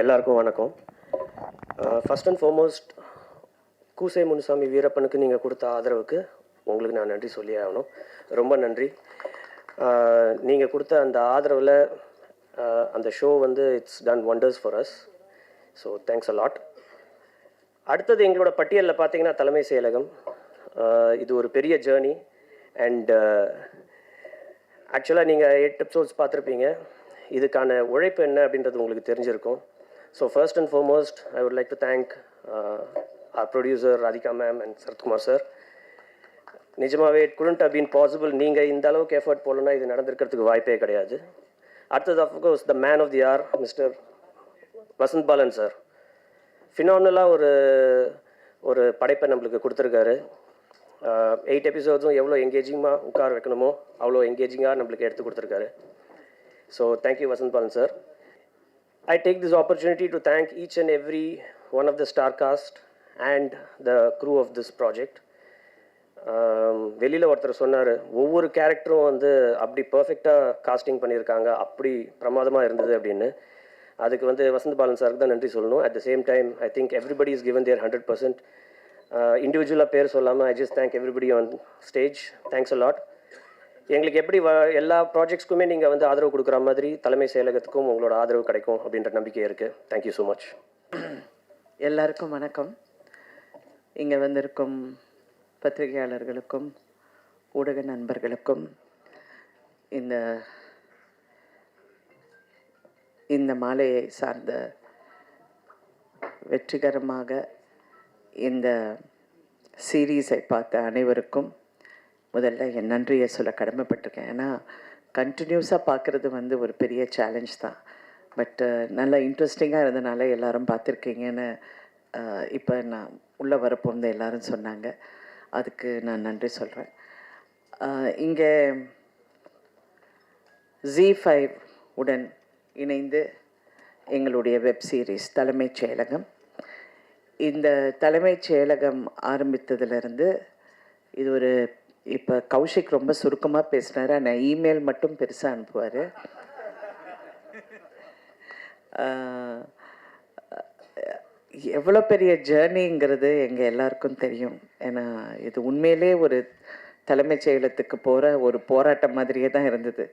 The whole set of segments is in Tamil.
எல்லாருக்கும் வணக்கம். ஃபர்ஸ்ட் அண்ட் ஃபார்மோஸ்ட் கூசை முனுசாமி வீரப்பனுக்கு நீங்கள் கொடுத்த ஆதரவுக்கு உங்களுக்கு நான் நன்றி சொல்லி ஆகணும். ரொம்ப நன்றி. நீங்கள் கொடுத்த அந்த ஆதரவில் அந்த ஷோ வந்து it's done wonders for us. So thanks a lot. அடுத்தது எங்களோட பட்டியலில் பார்த்தீங்கன்னா தலைமை செயலகம். இது ஒரு பெரிய ஜேர்னி. அண்ட் ஆக்சுவலாக நீங்கள் 8 எபிசோட்ஸ் பார்த்துருப்பீங்க. இதுக்கான உழைப்பு என்ன அப்படின்றது உங்களுக்கு தெரிஞ்சிருக்கும். So first and foremost I would like to thank our producer Radhika ma'am and Sarathkumar sir. நிஜமாகவே it couldn't have been possible. நீங்கள் இந்த அளவுக்கு எஃபர்ட் போடலன்னா இது நடந்திருக்கிறதுக்கு வாய்ப்பே கிடையாது. அடுத்தது of course the man of the hour mister Vasanth Balan sir. ஃபினாமினலாக ஒரு படைப்பை நம்மளுக்கு கொடுத்துருக்காரு. 8 எபிசோட்ஸும் எவ்வளோ எங்கேஜிங்காக உட்கார வைக்கணுமோ அவ்வளோ எங்கேஜிங்காக நம்மளுக்கு எடுத்து கொடுத்துருக்காரு. So thank you Vasanth Balan sir. I take this opportunity to thank each and every one of the star cast and the crew of this project. வெளியில் ஒருத்தர் சொன்னார், ஒவ்வொரு கேரக்டரும் வந்து அப்படி பர்ஃபெக்டாக காஸ்டிங் பண்ணியிருக்காங்க, அப்படி பிரமாதமாக இருந்தது அப்படின்னு. அதுக்கு வந்து வசந்த் பாலன் சாருக்கு தான் நன்றி சொல்லணும். At the same time I think everybody is given their 100%. இண்டிவிஜுவலாக பேர் சொல்லாமல் I just thank everybody on stage. Thanks a lot. எங்களுக்கு எப்படி எல்லா ப்ராஜெக்ட்ஸ்க்குமே நீங்கள் வந்து ஆதரவு கொடுக்குற மாதிரி தலைமை செயலகத்துக்கும் உங்களோட ஆதரவு கிடைக்கும் அப்படின்ற நம்பிக்கை இருக்குது. Thank you so much. எல்லாருக்கும் வணக்கம். இங்கே வந்திருக்கும் பத்திரிகையாளர்களுக்கும் ஊடக நண்பர்களுக்கும் இந்த மாலையை சார்ந்த வெற்றிகரமாக இந்த சீரீஸை பார்த்த அனைவருக்கும் முதல்ல என் நன்றியை சொல்ல கடமைப்பட்டிருக்கேன். ஏன்னா கண்டினியூஸாக பார்க்குறது வந்து ஒரு பெரிய சேலஞ்ச் தான். பட் நல்லா இன்ட்ரெஸ்டிங்காக இருந்தனால எல்லோரும் பார்த்துருக்கீங்கன்னு இப்போ நான் உள்ளே வரப்போந்து எல்லோரும் சொன்னாங்க. அதுக்கு நான் நன்றி சொல்கிறேன். இங்கே ZEE5 உடன் இணைந்து எங்களுடைய வெப் சீரிஸ் தலைமைச் செயலகம், இந்த தலைமைச் செயலகம் ஆரம்பித்ததுலேருந்து இது ஒரு இப்போ கௌஷிக் ரொம்ப சுருக்கமாக பேசினார். ஆனால் இமெயில் மட்டும் பெருசாக அனுப்புவார். எவ்வளோ பெரிய ஜேர்னிங்கிறது எங்கள் எல்லாருக்கும் தெரியும். ஏன்னா இது உண்மையிலே ஒரு தலைமைச் செயலகத்துக்கு போகிற ஒரு போராட்டம் மாதிரியே தான் இருந்தது.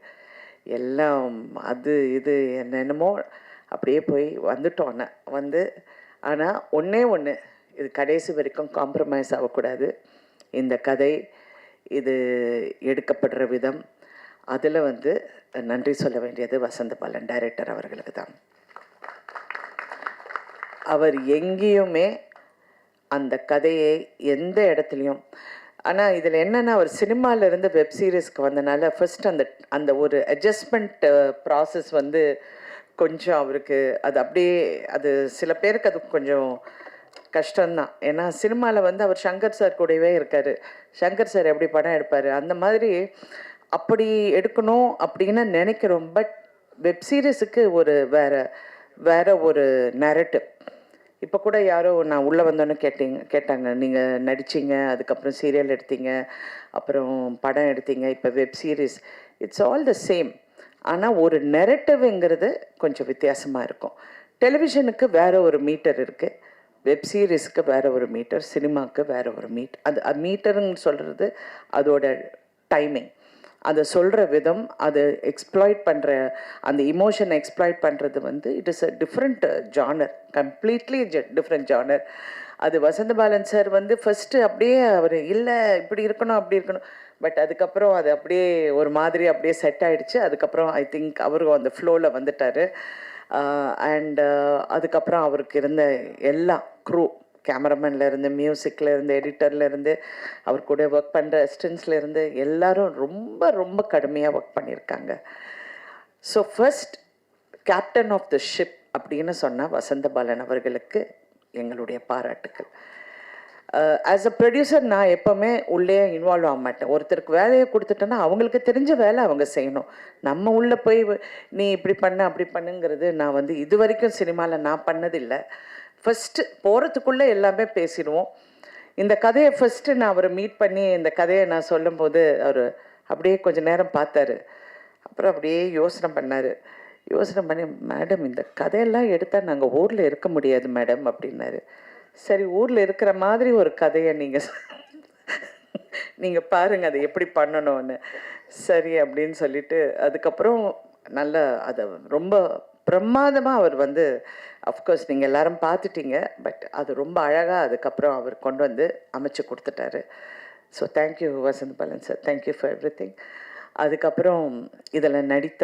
எல்லாம் அது இது என்னென்னமோ அப்படியே போய் வந்துட்டோம். ஆனால் ஒன்றே ஒன்று, இது கடைசி வரைக்கும் காம்ப்ரமைஸ் ஆகக்கூடாது. இந்த கதை, இது எடுக்கப்படுற விதம், அதில் வந்து நன்றி சொல்ல வேண்டியது வசந்த பாலன் டைரக்டர் அவர்களுக்கு தான். அவர் எங்கேயுமே அந்த கதையை எந்த இடத்துலையும், ஆனால் இதில் என்னென்னா அவர் சினிமாவிலேருந்து வெப் சீரிஸ்க்கு வந்தனால ஃபர்ஸ்ட் அந்த ஒரு அட்ஜஸ்ட்மெண்ட் ப்ராசஸ் வந்து கொஞ்சம் அவருக்கு அது அப்படியே, அது சில பேருக்கு அது கொஞ்சம் கஷ்டம்தான். ஏன்னா சினிமாவில் வந்து அவர் சங்கர் சார் கூடவே இருக்கார். சங்கர் சார் எப்படி படம் எடுப்பார், அந்த மாதிரி அப்படி எடுக்கணும் அப்படின்னு நினைக்கிறோம். பட் வெப் சீரிஸுக்கு ஒரு வேற ஒரு நேரட்டிவ். இப்போ கூட யாரோ நான் உள்ளே வந்தோன்னே கேட்டாங்க, நீங்கள் நடிச்சிங்க, அதுக்கப்புறம் சீரியல் எடுத்தீங்க, அப்புறம் படம் எடுத்தீங்க, இப்போ web series, it's all the same. ஆனால் ஒரு நெரட்டிவ்ங்கிறது கொஞ்சம் வித்தியாசமாக இருக்கும். டெலிவிஷனுக்கு வேறு ஒரு மீட்டர் இருக்குது, வெப் சீரிஸ்க்கு வேறு ஒரு மீட்டர், சினிமாவுக்கு வேறு ஒரு அது மீட்டருன்னு சொல்கிறது அதோட டைமிங், அதை சொல்கிற விதம், அதை எக்ஸ்ப்ளாய்ட் பண்ணுற அந்த இமோஷனை எக்ஸ்ப்ளாய்ட் பண்ணுறது வந்து it is a different genre, completely different genre. அது வசந்த பாலன் சார் வந்து ஃபஸ்ட்டு அப்படியே அவர் இல்லை இப்படி இருக்கணும் அப்படி இருக்கணும், பட் அதுக்கப்புறம் அது அப்படியே ஒரு மாதிரி அப்படியே செட் ஆகிடுச்சு. அதுக்கப்புறம் ஐ திங்க் அவரும் அந்த ஃப்ளோவில் வந்துட்டார். அண்ட் அதுக்கப்புறம் அவருக்கு இருந்த எல்லா க்ரூ, கேமராமேன்லேருந்து, மியூசிக்லேருந்து, எடிட்டர்லேருந்து, அவர் கூட ஒர்க் பண்ணுற அசிஸ்டன்ஸ்லேருந்து எல்லாரும் ரொம்ப ரொம்ப கடுமையாக ஒர்க் பண்ணியிருக்காங்க. So first captain of the ship அப்படின்னு சொன்னால் வசந்த பாலன் அவர்களுக்கு எங்களுடைய பாராட்டுக்கள். ஆஸ் அ ப்ரொடியூசர் நான் எப்போவுமே உள்ளே இன்வால்வ் ஆக மாட்டேன். ஒருத்தருக்கு வேலையை கொடுத்துட்டேன்னா அவங்களுக்கு தெரிஞ்ச வேலை அவங்க செய்யணும். நம்ம உள்ளே போய் நீ இப்படி பண்ண அப்படி பண்ணுங்கிறது நான் வந்து இது வரைக்கும் சினிமாவில் நான் பண்ணதில்லை. ஃபஸ்ட்டு போகிறதுக்குள்ளே எல்லாமே பேசிடுவோம். இந்த கதையை ஃபஸ்ட்டு நான் அவரை மீட் பண்ணி இந்த கதையை நான் சொல்லும்போது அவர் அப்படியே கொஞ்சம் நேரம் பார்த்தாரு. அப்புறம் அப்படியே யோசனை பண்ணார், யோசனை பண்ணி, மேடம் இந்த கதையெல்லாம் எடுத்தால் நாங்கள் ஊரில் இருக்க முடியாது மேடம் அப்படின்னாரு. சரி, ஊரில் இருக்கிற மாதிரி ஒரு கதையை நீங்கள் பாருங்கள் அதை எப்படி பண்ணணும்னு. சரி அப்படின்னு சொல்லிட்டு அதுக்கப்புறம் நல்ல அதை ரொம்ப பிரமாதமாக அவர் வந்து, அஃப்கோர்ஸ் நீங்கள் எல்லாரும் பார்த்துட்டீங்க, பட் அது ரொம்ப அழகாக அதுக்கப்புறம் அவர் கொண்டு வந்து அமைச்சு கொடுத்துட்டாரு. So thank you Vasanth Balan sir, thank you for every thing. அதுக்கப்புறம் இதில் நடித்த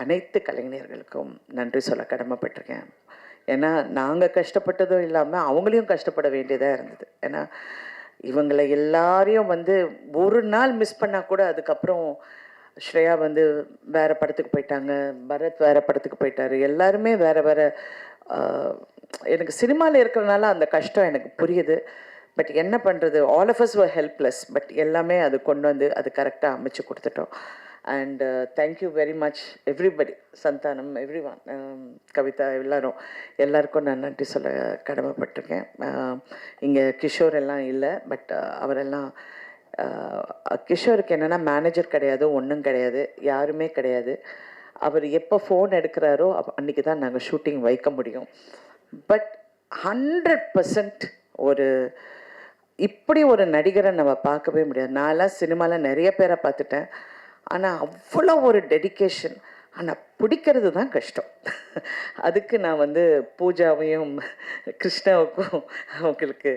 அனைத்து கலைஞர்களுக்கும் நன்றி சொல்ல கடமைப்பட்டிருக்கேன். ஏன்னா நாங்கள் கஷ்டப்பட்டதும் இல்லாமல் அவங்களையும் கஷ்டப்பட வேண்டியதாக இருந்தது. ஏன்னா இவங்களை எல்லாரையும் வந்து ஒரு நாள் மிஸ் பண்ணால் கூட அதுக்கப்புறம் ஸ்ரேயா வந்து வேறு படத்துக்கு போயிட்டாங்க, பரத் வேறு படத்துக்கு போயிட்டாரு, எல்லாருமே வேறு வேறு. எனக்கு சினிமாவில் இருக்கிறனால அந்த கஷ்டம் எனக்கு புரியுது. பட் என்ன பண்ணுறது, all of us were helpless. But எல்லாமே அது கொண்டு வந்து அது கரெக்டாக அமைச்சு கொடுத்துட்டோம். And thank you very much everybody, Santhanam, everyone, Kavitha, எல்லாருக்கும் நான் நன்றி சொல்ல கடமைப்பட்டிருக்கேன். இங்கே கிஷோர் எல்லாம் இல்லை, பட் அவரெல்லாம் கிஷோருக்கு என்னென்னா மேனேஜர் கிடையாது, ஒன்றும் கிடையாது, யாருமே கிடையாது. அவர் எப்போ ஃபோன் எடுக்கிறாரோ அன்றைக்கி தான் நாங்கள் ஷூட்டிங் வைக்க முடியும். பட் 100% ஒரு இப்படி ஒரு நடிகரை நம்ம பார்க்கவே முடியாது. நான்லாம் சினிமாவில் நிறைய பேரை பார்த்துட்டேன், ஆனால் அவ்வளோ ஒரு டெடிக்கேஷன். ஆனால் பிடிக்கிறது தான் கஷ்டம். அதுக்கு நான் வந்து பூஜாவையும் கிருஷ்ணாவுக்கும் அவங்களுக்கு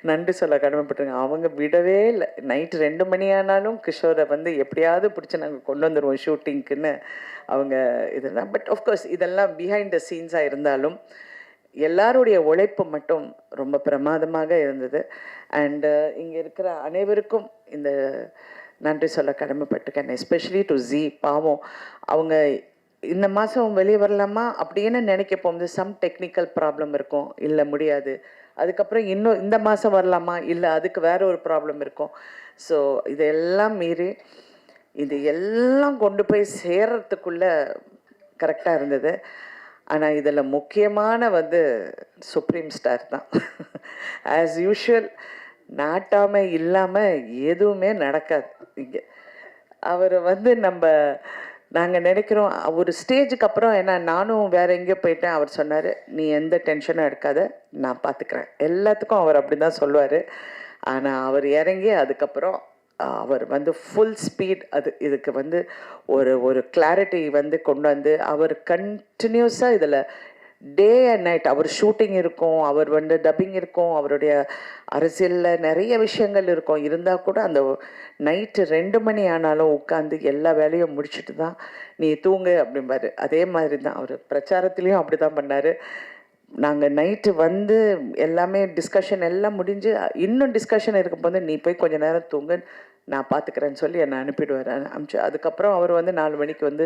நன்றி சொல்ல கடமைப்பட்டிருக்கேன். அவங்க விடவே இல்லை. நைட்டு 2 மணி ஆனாலும் கிஷோரை வந்து எப்படியாவது பிடிச்சி நாங்கள் கொண்டு வந்துடுவோம் ஷூட்டிங்க்குன்னு அவங்க இதெல்லாம். பட் ஆஃப்கோர்ஸ் இதெல்லாம் பிஹைண்ட் த சீன்ஸாக இருந்தாலும் எல்லாருடைய உழைப்பு மட்டும் ரொம்ப பிரமாதமாக இருந்தது. அண்டு இங்கே இருக்கிற அனைவருக்கும் இந்த நன்றி சொல்ல கடமைப்பட்டிருக்கேன். Especially to G. பாவம், அவங்க இந்த மாதம் வெளியே வரலாமா அப்படின்னு நினைக்க போகும்போது சம் டெக்னிக்கல் ப்ராப்ளம் இருக்கும், இல்லை முடியாது. அதுக்கப்புறம் இன்னும் இந்த மாதம் வரலாமா, இல்லை அதுக்கு வேறு ஒரு ப்ராப்ளம் இருக்கும். ஸோ இதெல்லாம் மீறி இது எல்லாம் கொண்டு போய் சேர்றதுக்குள்ளே கரெக்டாக இருந்தது. ஆனால் இதில் முக்கியமான வந்து சுப்ரீம் ஸ்டார் தான். ஆஸ் யூஷுவல் நாட்டாமை இல்லாமல் எதுவுமே நடக்காது இங்கே. அவர் வந்து நாங்கள் நினைக்கிறோம் ஒரு ஸ்டேஜுக்கு அப்புறம், ஏன்னா நானும் வேறு எங்கேயோ போயிட்டேன், அவர் சொன்னார், நீ எந்த டென்ஷனும் எடுக்காத, நான் பார்த்துக்கிறேன். எல்லாத்துக்கும் அவர் அப்படி தான் சொல்லுவார். ஆனால் அவர் இறங்கி அதுக்கப்புறம் அவர் வந்து ஃபுல் ஸ்பீட் இதுக்கு வந்து ஒரு கிளாரிட்டி வந்து கொண்டு வந்து அவர் கண்டினியூஸாக இதில் டே அண்ட் நைட் அவர் ஷூட்டிங் இருக்கும், அவர் வந்து டப்பிங் இருக்கும், அவருடைய அரசியலில் நிறைய விஷயங்கள் இருக்கும். இருந்தால் கூட அந்த நைட்டு 2 மணி ஆனாலும் உட்காந்து எல்லா வேலையும் முடிச்சுட்டு தான் நீ தூங்கு அப்படிம்பாரு. அதே மாதிரி தான் அவர் பிரச்சாரத்துலேயும் அப்படி தான் பண்ணார். நாங்கள் நைட்டு வந்து எல்லாமே டிஸ்கஷன் எல்லாம் முடிஞ்சு இன்னும் டிஸ்கஷன் இருக்கும்போது நீ போய் கொஞ்சம் நேரம் தூங்கு, நான் பார்த்துக்கிறேன்னு சொல்லி என்னை அனுப்பிடுவார். அனுப்பிச்சு அதுக்கப்புறம் அவர் வந்து 4 மணிக்கு வந்து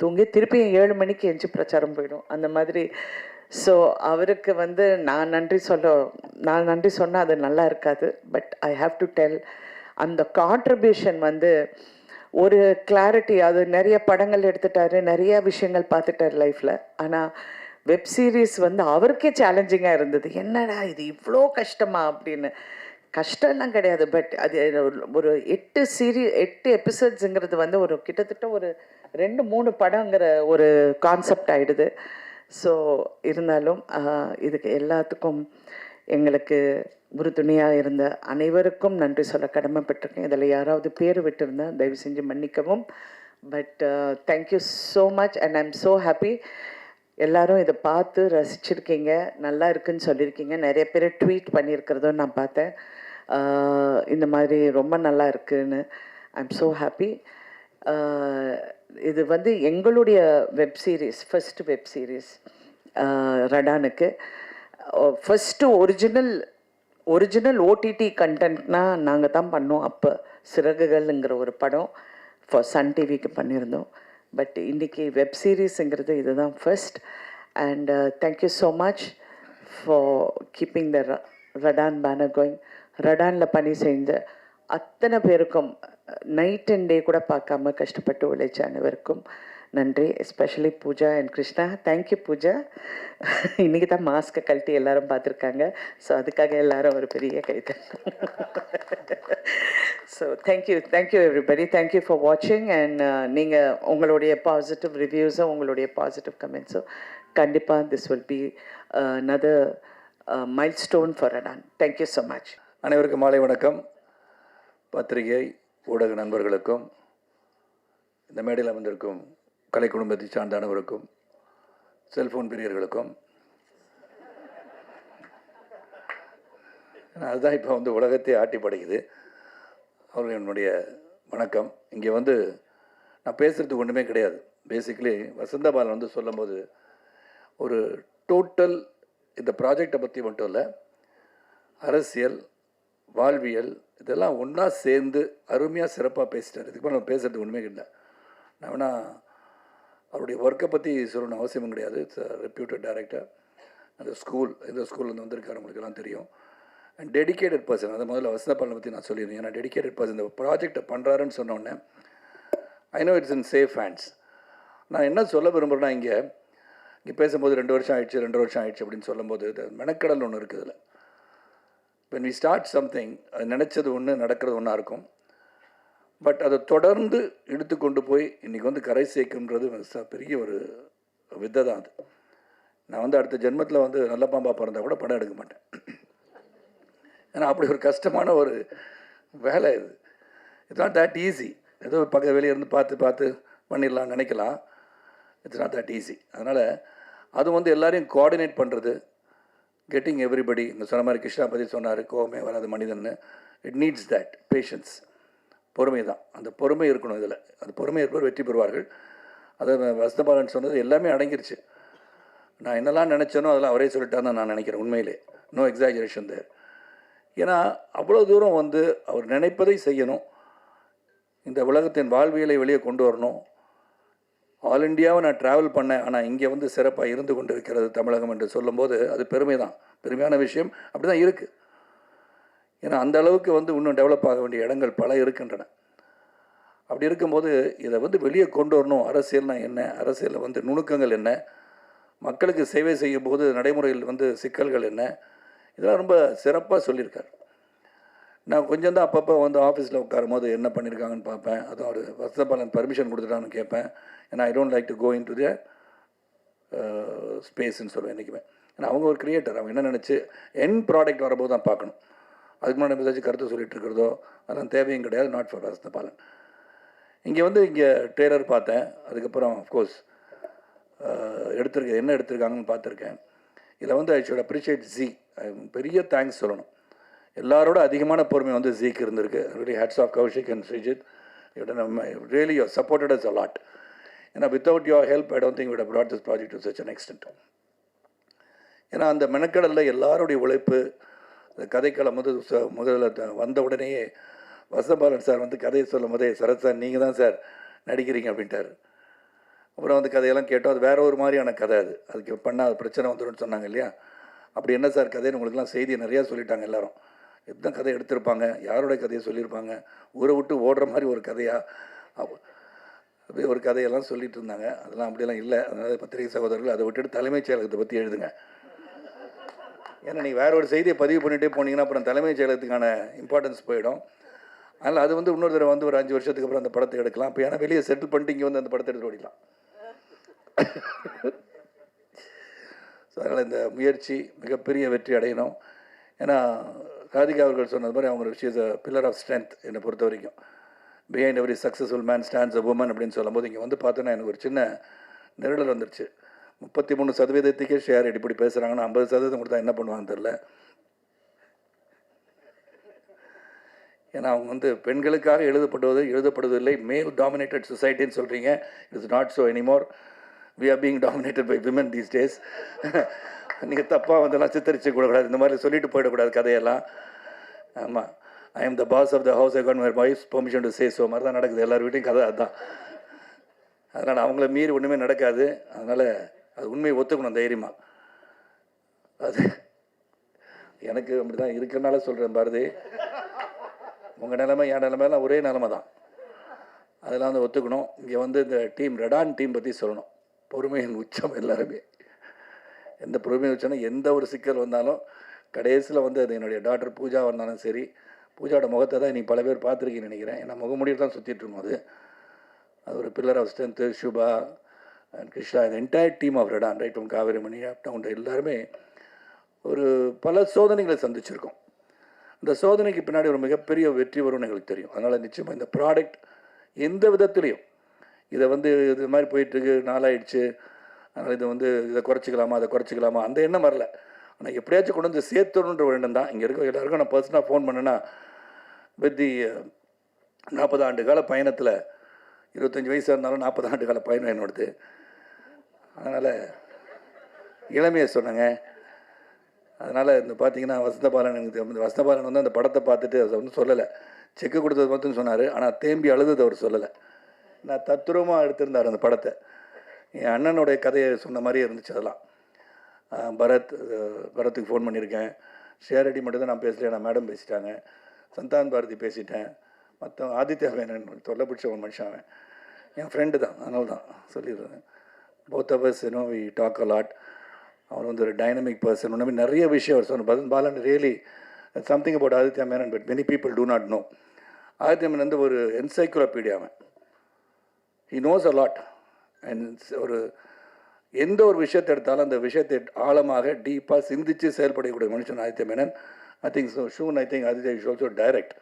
தூங்கி திருப்பியும் 7 மணிக்கு எஞ்சி பிரச்சாரம் போயிடும் அந்த மாதிரி. ஸோ அவருக்கு வந்து நான் நன்றி சொன்னால் அது நல்லா இருக்காது. But I have to tell, அந்த கான்ட்ரிபியூஷன் வந்து ஒரு கிளாரிட்டி. அது நிறைய படங்கள் எடுத்துட்டாரு, நிறைய விஷயங்கள் பார்த்துட்டார் லைஃப்பில். ஆனால் வெப் சீரிஸ் வந்து அவருக்கே சேலஞ்சிங்காக இருந்தது. என்னடா இது இவ்வளோ கஷ்டமா அப்படின்னு. கஷ்டம்லாம் கிடையாது, பட் அது ஒரு 8 எபிசோட்ஸுங்கிறது வந்து ஒரு கிட்டத்தட்ட ஒரு 2-3 படங்கிற ஒரு கான்செப்ட் ஆகிடுது. ஸோ இருந்தாலும் இதுக்கு எல்லாத்துக்கும் எங்களுக்கு உறுதுணையாக இருந்த அனைவருக்கும் நன்றி சொல்ல கடமைப்பட்டிருக்கேன். இதில் யாராவது பேர் விட்டுருந்தேன் தயவு செஞ்சு மன்னிக்கவும். But thank you so much and I am so happy. எல்லோரும் இதை பார்த்து ரசிச்சிருக்கீங்க, நல்லா இருக்குன்னு சொல்லியிருக்கீங்க. நிறைய பேர் ட்வீட் பண்ணியிருக்கிறதும் நான் பார்த்தேன், இந்த மாதிரி ரொம்ப நல்லா இருக்குன்னு. I am so happy. இது வந்து எங்களுடைய web series, first web series ரடானுக்கு. ஃபஸ்ட்டு ஒரிஜினல் ஓடிடி கண்டென்ட்னால் நாங்கள் தான் பண்ணோம். அப்போ சிறகுகள்ங்கிற ஒரு படம் ஃபார் சன் டிவிக்கு பண்ணியிருந்தோம். பட் இன்றைக்கி வெப் சீரிஸுங்கிறது இதுதான் first. And thank you so much for keeping the Radaan banner going. ரடானில் பணி செஞ்ச அத்தனை பேருக்கும், நைட் அண்ட் டே கூட பார்க்காம கஷ்டப்பட்டு உழைச்ச அனைவருக்கும் நன்றி. Especially Pooja and Krishna. Thank you Pooja. இன்றைக்கி தான் மாஸ்க்கை கழட்டி எல்லாரும் பார்த்துருக்காங்க. ஸோ அதுக்காக எல்லாரும் ஒரு பெரிய கைத்தட்டல். So thank you everybody. Thank you for வாட்சிங். அண்ட் நீங்கள் உங்களுடைய பாசிட்டிவ் ரிவ்யூஸும் உங்களுடைய பாசிட்டிவ் கமெண்ட்ஸும் கண்டிப்பாக this will be another milestone for Adan. Thank you so much. அனைவருக்கும் மாலை வணக்கம். பத்திரிகை ஊடக நண்பர்களுக்கும் இந்த மேடையில் அமர்ந்திருக்கும் கலை குடும்பத்தை சார்ந்த அனைவருக்கும் செல்ஃபோன் பிரியர்களுக்கும் அதுதான் இப்போ வந்து உலகத்தை ஆட்டி படைக்குது. அவர்கள் என்னுடைய வணக்கம். இங்கே வந்து நான் பேசுகிறதுக்கு ஒன்றுமே கிடையாது. பேசிக்கலி வசந்தபாலன் வந்து சொல்லும்போது ஒரு டோட்டல் இந்த ப்ராஜெக்டை பற்றி மட்டும் இல்லை, அரசியல், வாழ்வியல் இதெல்லாம் ஒன்றா சேர்ந்து அருமையாக சிறப்பாக பேசிட்டார். இதுக்கு மேலே நம்ம பேசுகிறதுக்கு ஒன்றுமே இல்லை. நான் வேணால் அவருடைய ஒர்க்கை பற்றி சொல்லணும் அவசியமும் கிடையாது. It's reputed director. அந்த இந்த ஸ்கூல்லேருந்து வந்திருக்காரு, உங்களுக்கு எல்லாம் தெரியும். And dedicated person. அதை முதல்ல வசந்தபாலனை பற்றி நான் சொல்லியிருந்தேன். ஏன்னா டெடிக்கேட்டட் பர்சன் இந்த ப்ராஜெக்டை பண்ணுறாருன்னு சொன்னோடனே I know it's in safe hands. நான் என்ன சொல்ல விரும்புகிறேன்னா, இங்கே பேசும்போது 2 வருஷம் ஆயிடுச்சு அப்படின்னு சொல்லும்போது மெனக்கடல் ஒன்று இருக்குது. இதில் when we start something, அது நினச்சது ஒன்று நடக்கிறது ஒன்றா இருக்கும். பட் அதை தொடர்ந்து இழுத்து கொண்டு போய் இன்றைக்கி வந்து கரை சேர்க்குன்றது பெரிய ஒரு வித்தை தான். அது நான் வந்து அடுத்த ஜென்மத்தில் வந்து நல்ல பாம்பா பிறந்தால் கூட படம் எடுக்க மாட்டேன். ஏன்னா அப்படி ஒரு கஷ்டமான ஒரு வேலை இது. It's not that easy. ஏதோ பக்க வெளியே இருந்து பார்த்து பண்ணிடலாம் நினைக்கலாம். It's not that easy. அதனால் அது வந்து எல்லாரையும் கோஆர்டினேட் பண்ணுறது, கெட்டிங் எவ்ரிபடி. இங்கே சொன்ன மாதிரி கிருஷ்ணா பற்றி சொன்னார், கோவமே வராது மனிதன்னு. இட் நீட்ஸ் தட் பேஷன்ஸ், பொறுமை தான். அந்த பொறுமை இருக்கணும் இதில். அந்த பொறுமை இருப்பவர் வெற்றி பெறுவார்கள். அதை வசந்தபாலன் சொன்னது எல்லாமே அடங்கிருச்சு. நான் என்னெல்லாம் நினச்சேனோ அதெல்லாம் அவரே சொல்லிட்டான்னு தான் நான் நினைக்கிறேன். உண்மையிலே நோ எக்ஸாஜரேஷன் தேர். ஏன்னா அவ்வளோ தூரம் வந்து அவர் நினைப்பதை செய்யணும். இந்த உலகத்தின் வாழ்வியலை வெளியே கொண்டு வரணும். ஆல் இண்டியாவை நான் ட்ராவல் பண்ணேன், ஆனால் இங்கே வந்து சிறப்பாக இருந்து கொண்டு இருக்கிறது தமிழகம் என்று சொல்லும்போது அது பெருமை தான். பெருமையான விஷயம். அப்படி தான் இருக்குது. ஏன்னா அந்த அளவுக்கு வந்து இன்னும் டெவலப் ஆக வேண்டிய இடங்கள் பல இருக்கின்றன. அப்படி இருக்கும்போது இதை வந்து வெளியே கொண்டு வரணும். அரசியல்னா என்ன, அரசியலில் வந்து நுணுக்கங்கள் என்ன, மக்களுக்கு சேவை செய்யும் போது நடைமுறையில் வந்து சிக்கல்கள் என்ன, இதெல்லாம் ரொம்ப சிறப்பாக சொல்லியிருக்கார். நான் கொஞ்சம் தான் அப்பப்போ வந்து ஆஃபீஸில் உட்காரும் போது என்ன பண்ணியிருக்காங்கன்னு பார்ப்பேன். அதுவும் ஒரு வசந்தபாலன் பர்மிஷன் கொடுத்துட்டான்னு கேட்பேன். ஏன்னா I don't like to go into the ஸ்பேஸ்ன்னு சொல்லுவேன் என்றைக்குமே. ஏன்னா அவங்க ஒரு கிரியேட்டர். அவங்க என்ன நினச்சி என் ப்ராடக்ட் வரும்போது தான் பார்க்கணும். அதுக்கு முன்னாடி ஏதாச்சும் கருத்து சொல்லிட்டு இருக்கிறதோ அதெல்லாம் தேவையும் கிடையாது. Not for Vasanthabalan. இங்கே ட்ரெய்லர் பார்த்தேன். அதுக்கப்புறம் அஃப்கோர்ஸ் என்ன எடுத்திருக்காங்கன்னு பார்த்துருக்கேன். இதில் வந்து ஐ ஷுட் அப்ரிஷியேட் ஜி. பெரிய தேங்க்ஸ் சொல்லணும். எல்லாரோட அதிகமான பொறுமை வந்து ஜீக்கு இருந்திருக்கு. Really hats off Kaushik and Srijith. Really you supported us a lot. ஏன்னா without your help I don't think we would have brought this project to such an extent. ஏன்னா அந்த மெனக்கடலில் எல்லாருடைய உழைப்பு. இந்த கதைக்களம் வந்து முதல்ல வந்த உடனேயே வசந்தபாலன் சார் வந்து கதையை சொல்லும் போதே, சரத் சார் நீங்கள் தான் சார் நடிக்கிறீங்க அப்படின்ட்டார். அப்புறம் வந்து கதையெல்லாம் கேட்டோம். அது வேற ஒரு மாதிரியான கதை. அதுக்கு பண்ணால் அது பிரச்சனை வந்துடும் சொன்னாங்க இல்லையா. அப்படி என்ன சார் கதைன்னு உங்களுக்குலாம் செய்தி நிறையா சொல்லிட்டாங்க எல்லாரும். எத்தனை கதை எடுத்திருப்பாங்க, யாரோட கதையை சொல்லியிருப்பாங்க, ஊரை விட்டு ஓடுற மாதிரி ஒரு கதையாக அப்படியே ஒரு கதையெல்லாம் சொல்லிட்டு இருந்தாங்க. அதெல்லாம் அப்படியெல்லாம் இல்லை. அதனால் பத்திரிகை சகோதரர்கள் அதை விட்டுட்டு தலைமைச் செயலகத்தை பற்றி எழுதுங்க. ஏன்னா நீங்கள் வேற ஒரு செய்தியை பதிவு பண்ணிகிட்டே போனீங்கன்னா அப்புறம் தலைமைச் செயலகத்துக்கான இம்பார்ட்டன்ஸ் போயிடும். அதனால் அது வந்து இன்னொரு தடவை வந்து ஒரு 5 வருஷத்துக்கு அப்புறம் அந்த படத்தை எடுக்கலாம். இப்போ ஏன்னா வெளியே செட்டில் பண்ணிட்டு இங்கே வந்து அந்த படத்தை எடுத்து ஓடிக்கலாம். ஸோ அதனால் இந்த முயற்சி மிகப்பெரிய வெற்றி அடையணும். ஏன்னா ராதிகா அவர்கள் சொன்னது மாதிரி அவங்க she is a pillar of strength. என்னை பொறுத்த வரைக்கும் behind every successful man stands a woman அப்படின்னு சொல்லும்போது இங்கே வந்து பார்த்தோன்னா எனக்கு ஒரு சின்ன நெருடல் வந்துருச்சு. 33% ஷேர் இப்படி பேசுகிறாங்கன்னா 50% கொடுத்தா என்ன பண்ணுவாங்கன்னு தெரில. ஏன்னா அவங்க வந்து பெண்களுக்காக எழுதப்படுவதில்லை, மேல் டாமினேட்டட் சொசைட்டின்னு சொல்கிறீங்க. It's not so anymore. we are being dominated by women these days. நீங்கள் தப்பாக வந்தெல்லாம் சித்தரிச்சு கூடக்கூடாது. இந்த மாதிரி சொல்லிட்டு போயிடக்கூடாது கதையெல்லாம். ஆமாம், I am the boss of the house, I got my wife's permission to say so மாதிரி தான் நடக்குது எல்லார் வீட்டையும் கதை. அதுதான். அதனால் அவங்கள மீறி ஒன்றுமே நடக்காது. அதனால் அது உண்மையை ஒத்துக்கணும் தைரியமாக. அது எனக்கு அப்படி தான் இருக்கிறனால சொல்கிறேன் பாரதி. உங்கள் நிலைமை என் நிலைமையெல்லாம் ஒரே நிலைமை தான். அதெல்லாம் வந்து ஒத்துக்கணும். இங்கே வந்து இந்த டீம் ரெடான் டீம் பற்றி சொல்லணும். பொறுமையின் உச்சம் எல்லாருமே. எந்த பொறுமையின் உச்சம்னா எந்த ஒரு சிக்கல் வந்தாலும் கடைசியில் வந்து அது என்னுடைய டாக்டர் பூஜா வந்தாலும் சரி, பூஜாவோட முகத்தை தான் இன்றைக்கி பல பேர் பார்த்துருக்கீங்கன்னு நினைக்கிறேன். ஏன்னா முகமுடியில் தான் சுற்றிட்டு இருக்கும் அது ஒரு pillar of strength. Suba and Krishna, இந்த entire team of Radaan, right from Kaverimani up down, எல்லாருமே ஒரு பல சோதனைகளை சந்திச்சிருக்கோம். இந்த சோதனைக்கு பின்னாடி ஒரு மிகப்பெரிய வெற்றி வரும்னு எங்களுக்கு தெரியும். அதனால் நிச்சயமாக இந்த ப்ராடக்ட் எந்த விதத்துலேயும் இதை வந்து இது மாதிரி போயிட்டுருக்கு, நாளாயிடுச்சு, அதனால் இதை வந்து இதை குறைச்சிக்கலாமா அதை குறைச்சிக்கலாமா அந்த எண்ணம் வரல. ஆனால் எப்படியாச்சும் கொண்டு வந்து சேர்த்துணுன்ற ஒரு எண்ணம் தான். இங்கே இருக்க எல்லாருக்கும் நான் பர்சனலாக ஃபோன் பண்ணேன்னா, வித் தி 40 ஆண்டு கால பயணத்தில் 25 வயசாக இருந்தாலும் 40 ஆண்டு கால பயணம் என்னோடது. அதனால் இளமையை சொன்னாங்க. அதனால் இந்த பார்த்தீங்கன்னா வசந்தபாலன், எனக்கு வசந்தபாலன் வந்து அந்த படத்தை பார்த்துட்டு அதை வந்து சொல்லலை, செக்கு கொடுத்தது மட்டும் சொன்னார். ஆனால் தேம்பி அழுதது அவர் சொல்லலை. நான் தத்துரூபமாக எடுத்திருந்தார் அந்த படத்தை. என் அண்ணனுடைய கதையை சொன்ன மாதிரியே இருந்துச்சு. அதெல்லாம் பரத்துக்கு ஃபோன் பண்ணியிருக்கேன். ஷேரடி மட்டும் தான் நான் பேசலையே, நான் மேடம் பேசிட்டாங்க. சந்தான் பாரதி பேசிட்டேன். மற்ற ஆதித்யா வேணன் தொல்லை பிடிச்ச ஒரு மனுஷன், அவன் என் ஃப்ரெண்டு தான், அதனால தான் சொல்லிடுறேன். Both of us we talk a lot. அவர் வந்து ஒரு டைனமிக் பர்சன். ஒன்றுமே நிறைய விஷயம் அவர் சொன்ன Balan really something about Aditya Menon, but many people do not know. Aditya Menon வந்து ஒரு என்சைக்ளோபீடியா. அவன் he knows a lot. And ஒரு எந்த ஒரு விஷயத்தை எடுத்தாலும் அந்த விஷயத்தை ஆழமாக டீப்பாக சிந்தித்து செயல்படக்கூடிய மனுஷன் Aditya Menon. I think soon I think Aditya is also direct.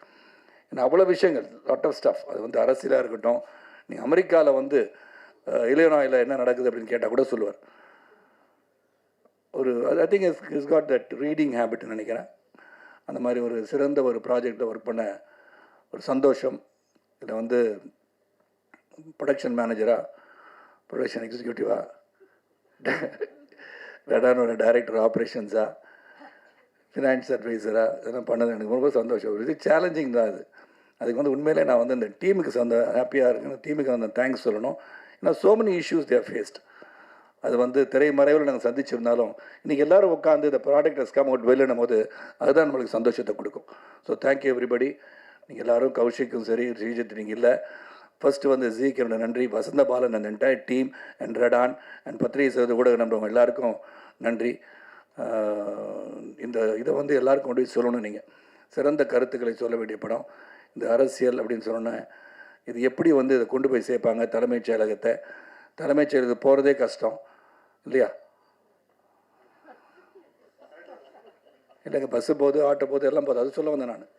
ஏன்னா அவ்வளோ விஷயங்கள், லாட் ஆஃப் ஸ்டஃப். அது வந்து அரசியலாக இருக்கட்டும், நீங்கள் அமெரிக்காவில் வந்து இலினாயில் என்ன நடக்குது அப்படின்னு கேட்டால் கூட சொல்லுவார். ஒரு I think is got that reading ஹேபிட்னு நினைக்கிறேன். அந்த மாதிரி ஒரு சிறந்த ஒரு ப்ராஜெக்டில் ஒர்க் பண்ண ஒரு சந்தோஷம். இதில் வந்து ப்ரொடக்ஷன் மேனேஜராக, ப்ரொடக்ஷன் எக்ஸிக்யூட்டிவாக, ரெடானோட டைரக்டர் ஆப்ரேஷன்ஸாக, ஃபினான்ஸ் அட்வைசராக இதெல்லாம் பண்ணது எனக்கு ரொம்ப சந்தோஷம். இது சேலஞ்சிங் தான். அதுக்கு வந்து உண்மையிலே நான் வந்து இந்த டீமுக்கு ஹாப்பியாக இருக்கணும். டீமுக்கு வந்து தேங்க்ஸ் சொல்லணும். ஏன்னா so many issues there faced. அது வந்து திரைமறைவில் நாங்கள் சந்திச்சிருந்தாலும் இன்றைக்கி எல்லோரும் உட்காந்து இந்த ப்ராடக்ட் ஹஸ் கம் அவுட் வெல்லுன்னும் போது அதுதான் நம்மளுக்கு சந்தோஷத்தை கொடுக்கும். So thank you everybody. நீங்கள் எல்லோரும், கௌஷிக்கும் சரி, ஸ்ரீஜித் நீங்கள் இல்லை, ஃபஸ்ட்டு வந்து ஜீக்கு என்னோட நன்றி, வசந்த பாலன் அந்த என்டையர் டீம் அண்ட் ரெடான் அண்ட் பத்திரிகை செய்வது ஊடக நம்புறவங்க எல்லாருக்கும் நன்றி. இந்த இதை வந்து எல்லாருக்கும் கொண்டு போய் சொல்லணும். நீங்கள் சிறந்த கருத்துக்களை சொல்ல வேண்டிய படம். இந்த அரசியல் அப்படின்னு சொன்னேன், இது எப்படி வந்து இதை கொண்டு போய் சேர்ப்பாங்க தலைமைச் செயலகத்தை? தலைமைச் செயலகத்துக்கு போகிறதே கஷ்டம் இல்லையா? இல்லைங்க, பஸ்ஸு போகுது, ஆட்டோ போகுது, எல்லாம் போகுது. அது சொல்ல வந்தேன் நான்.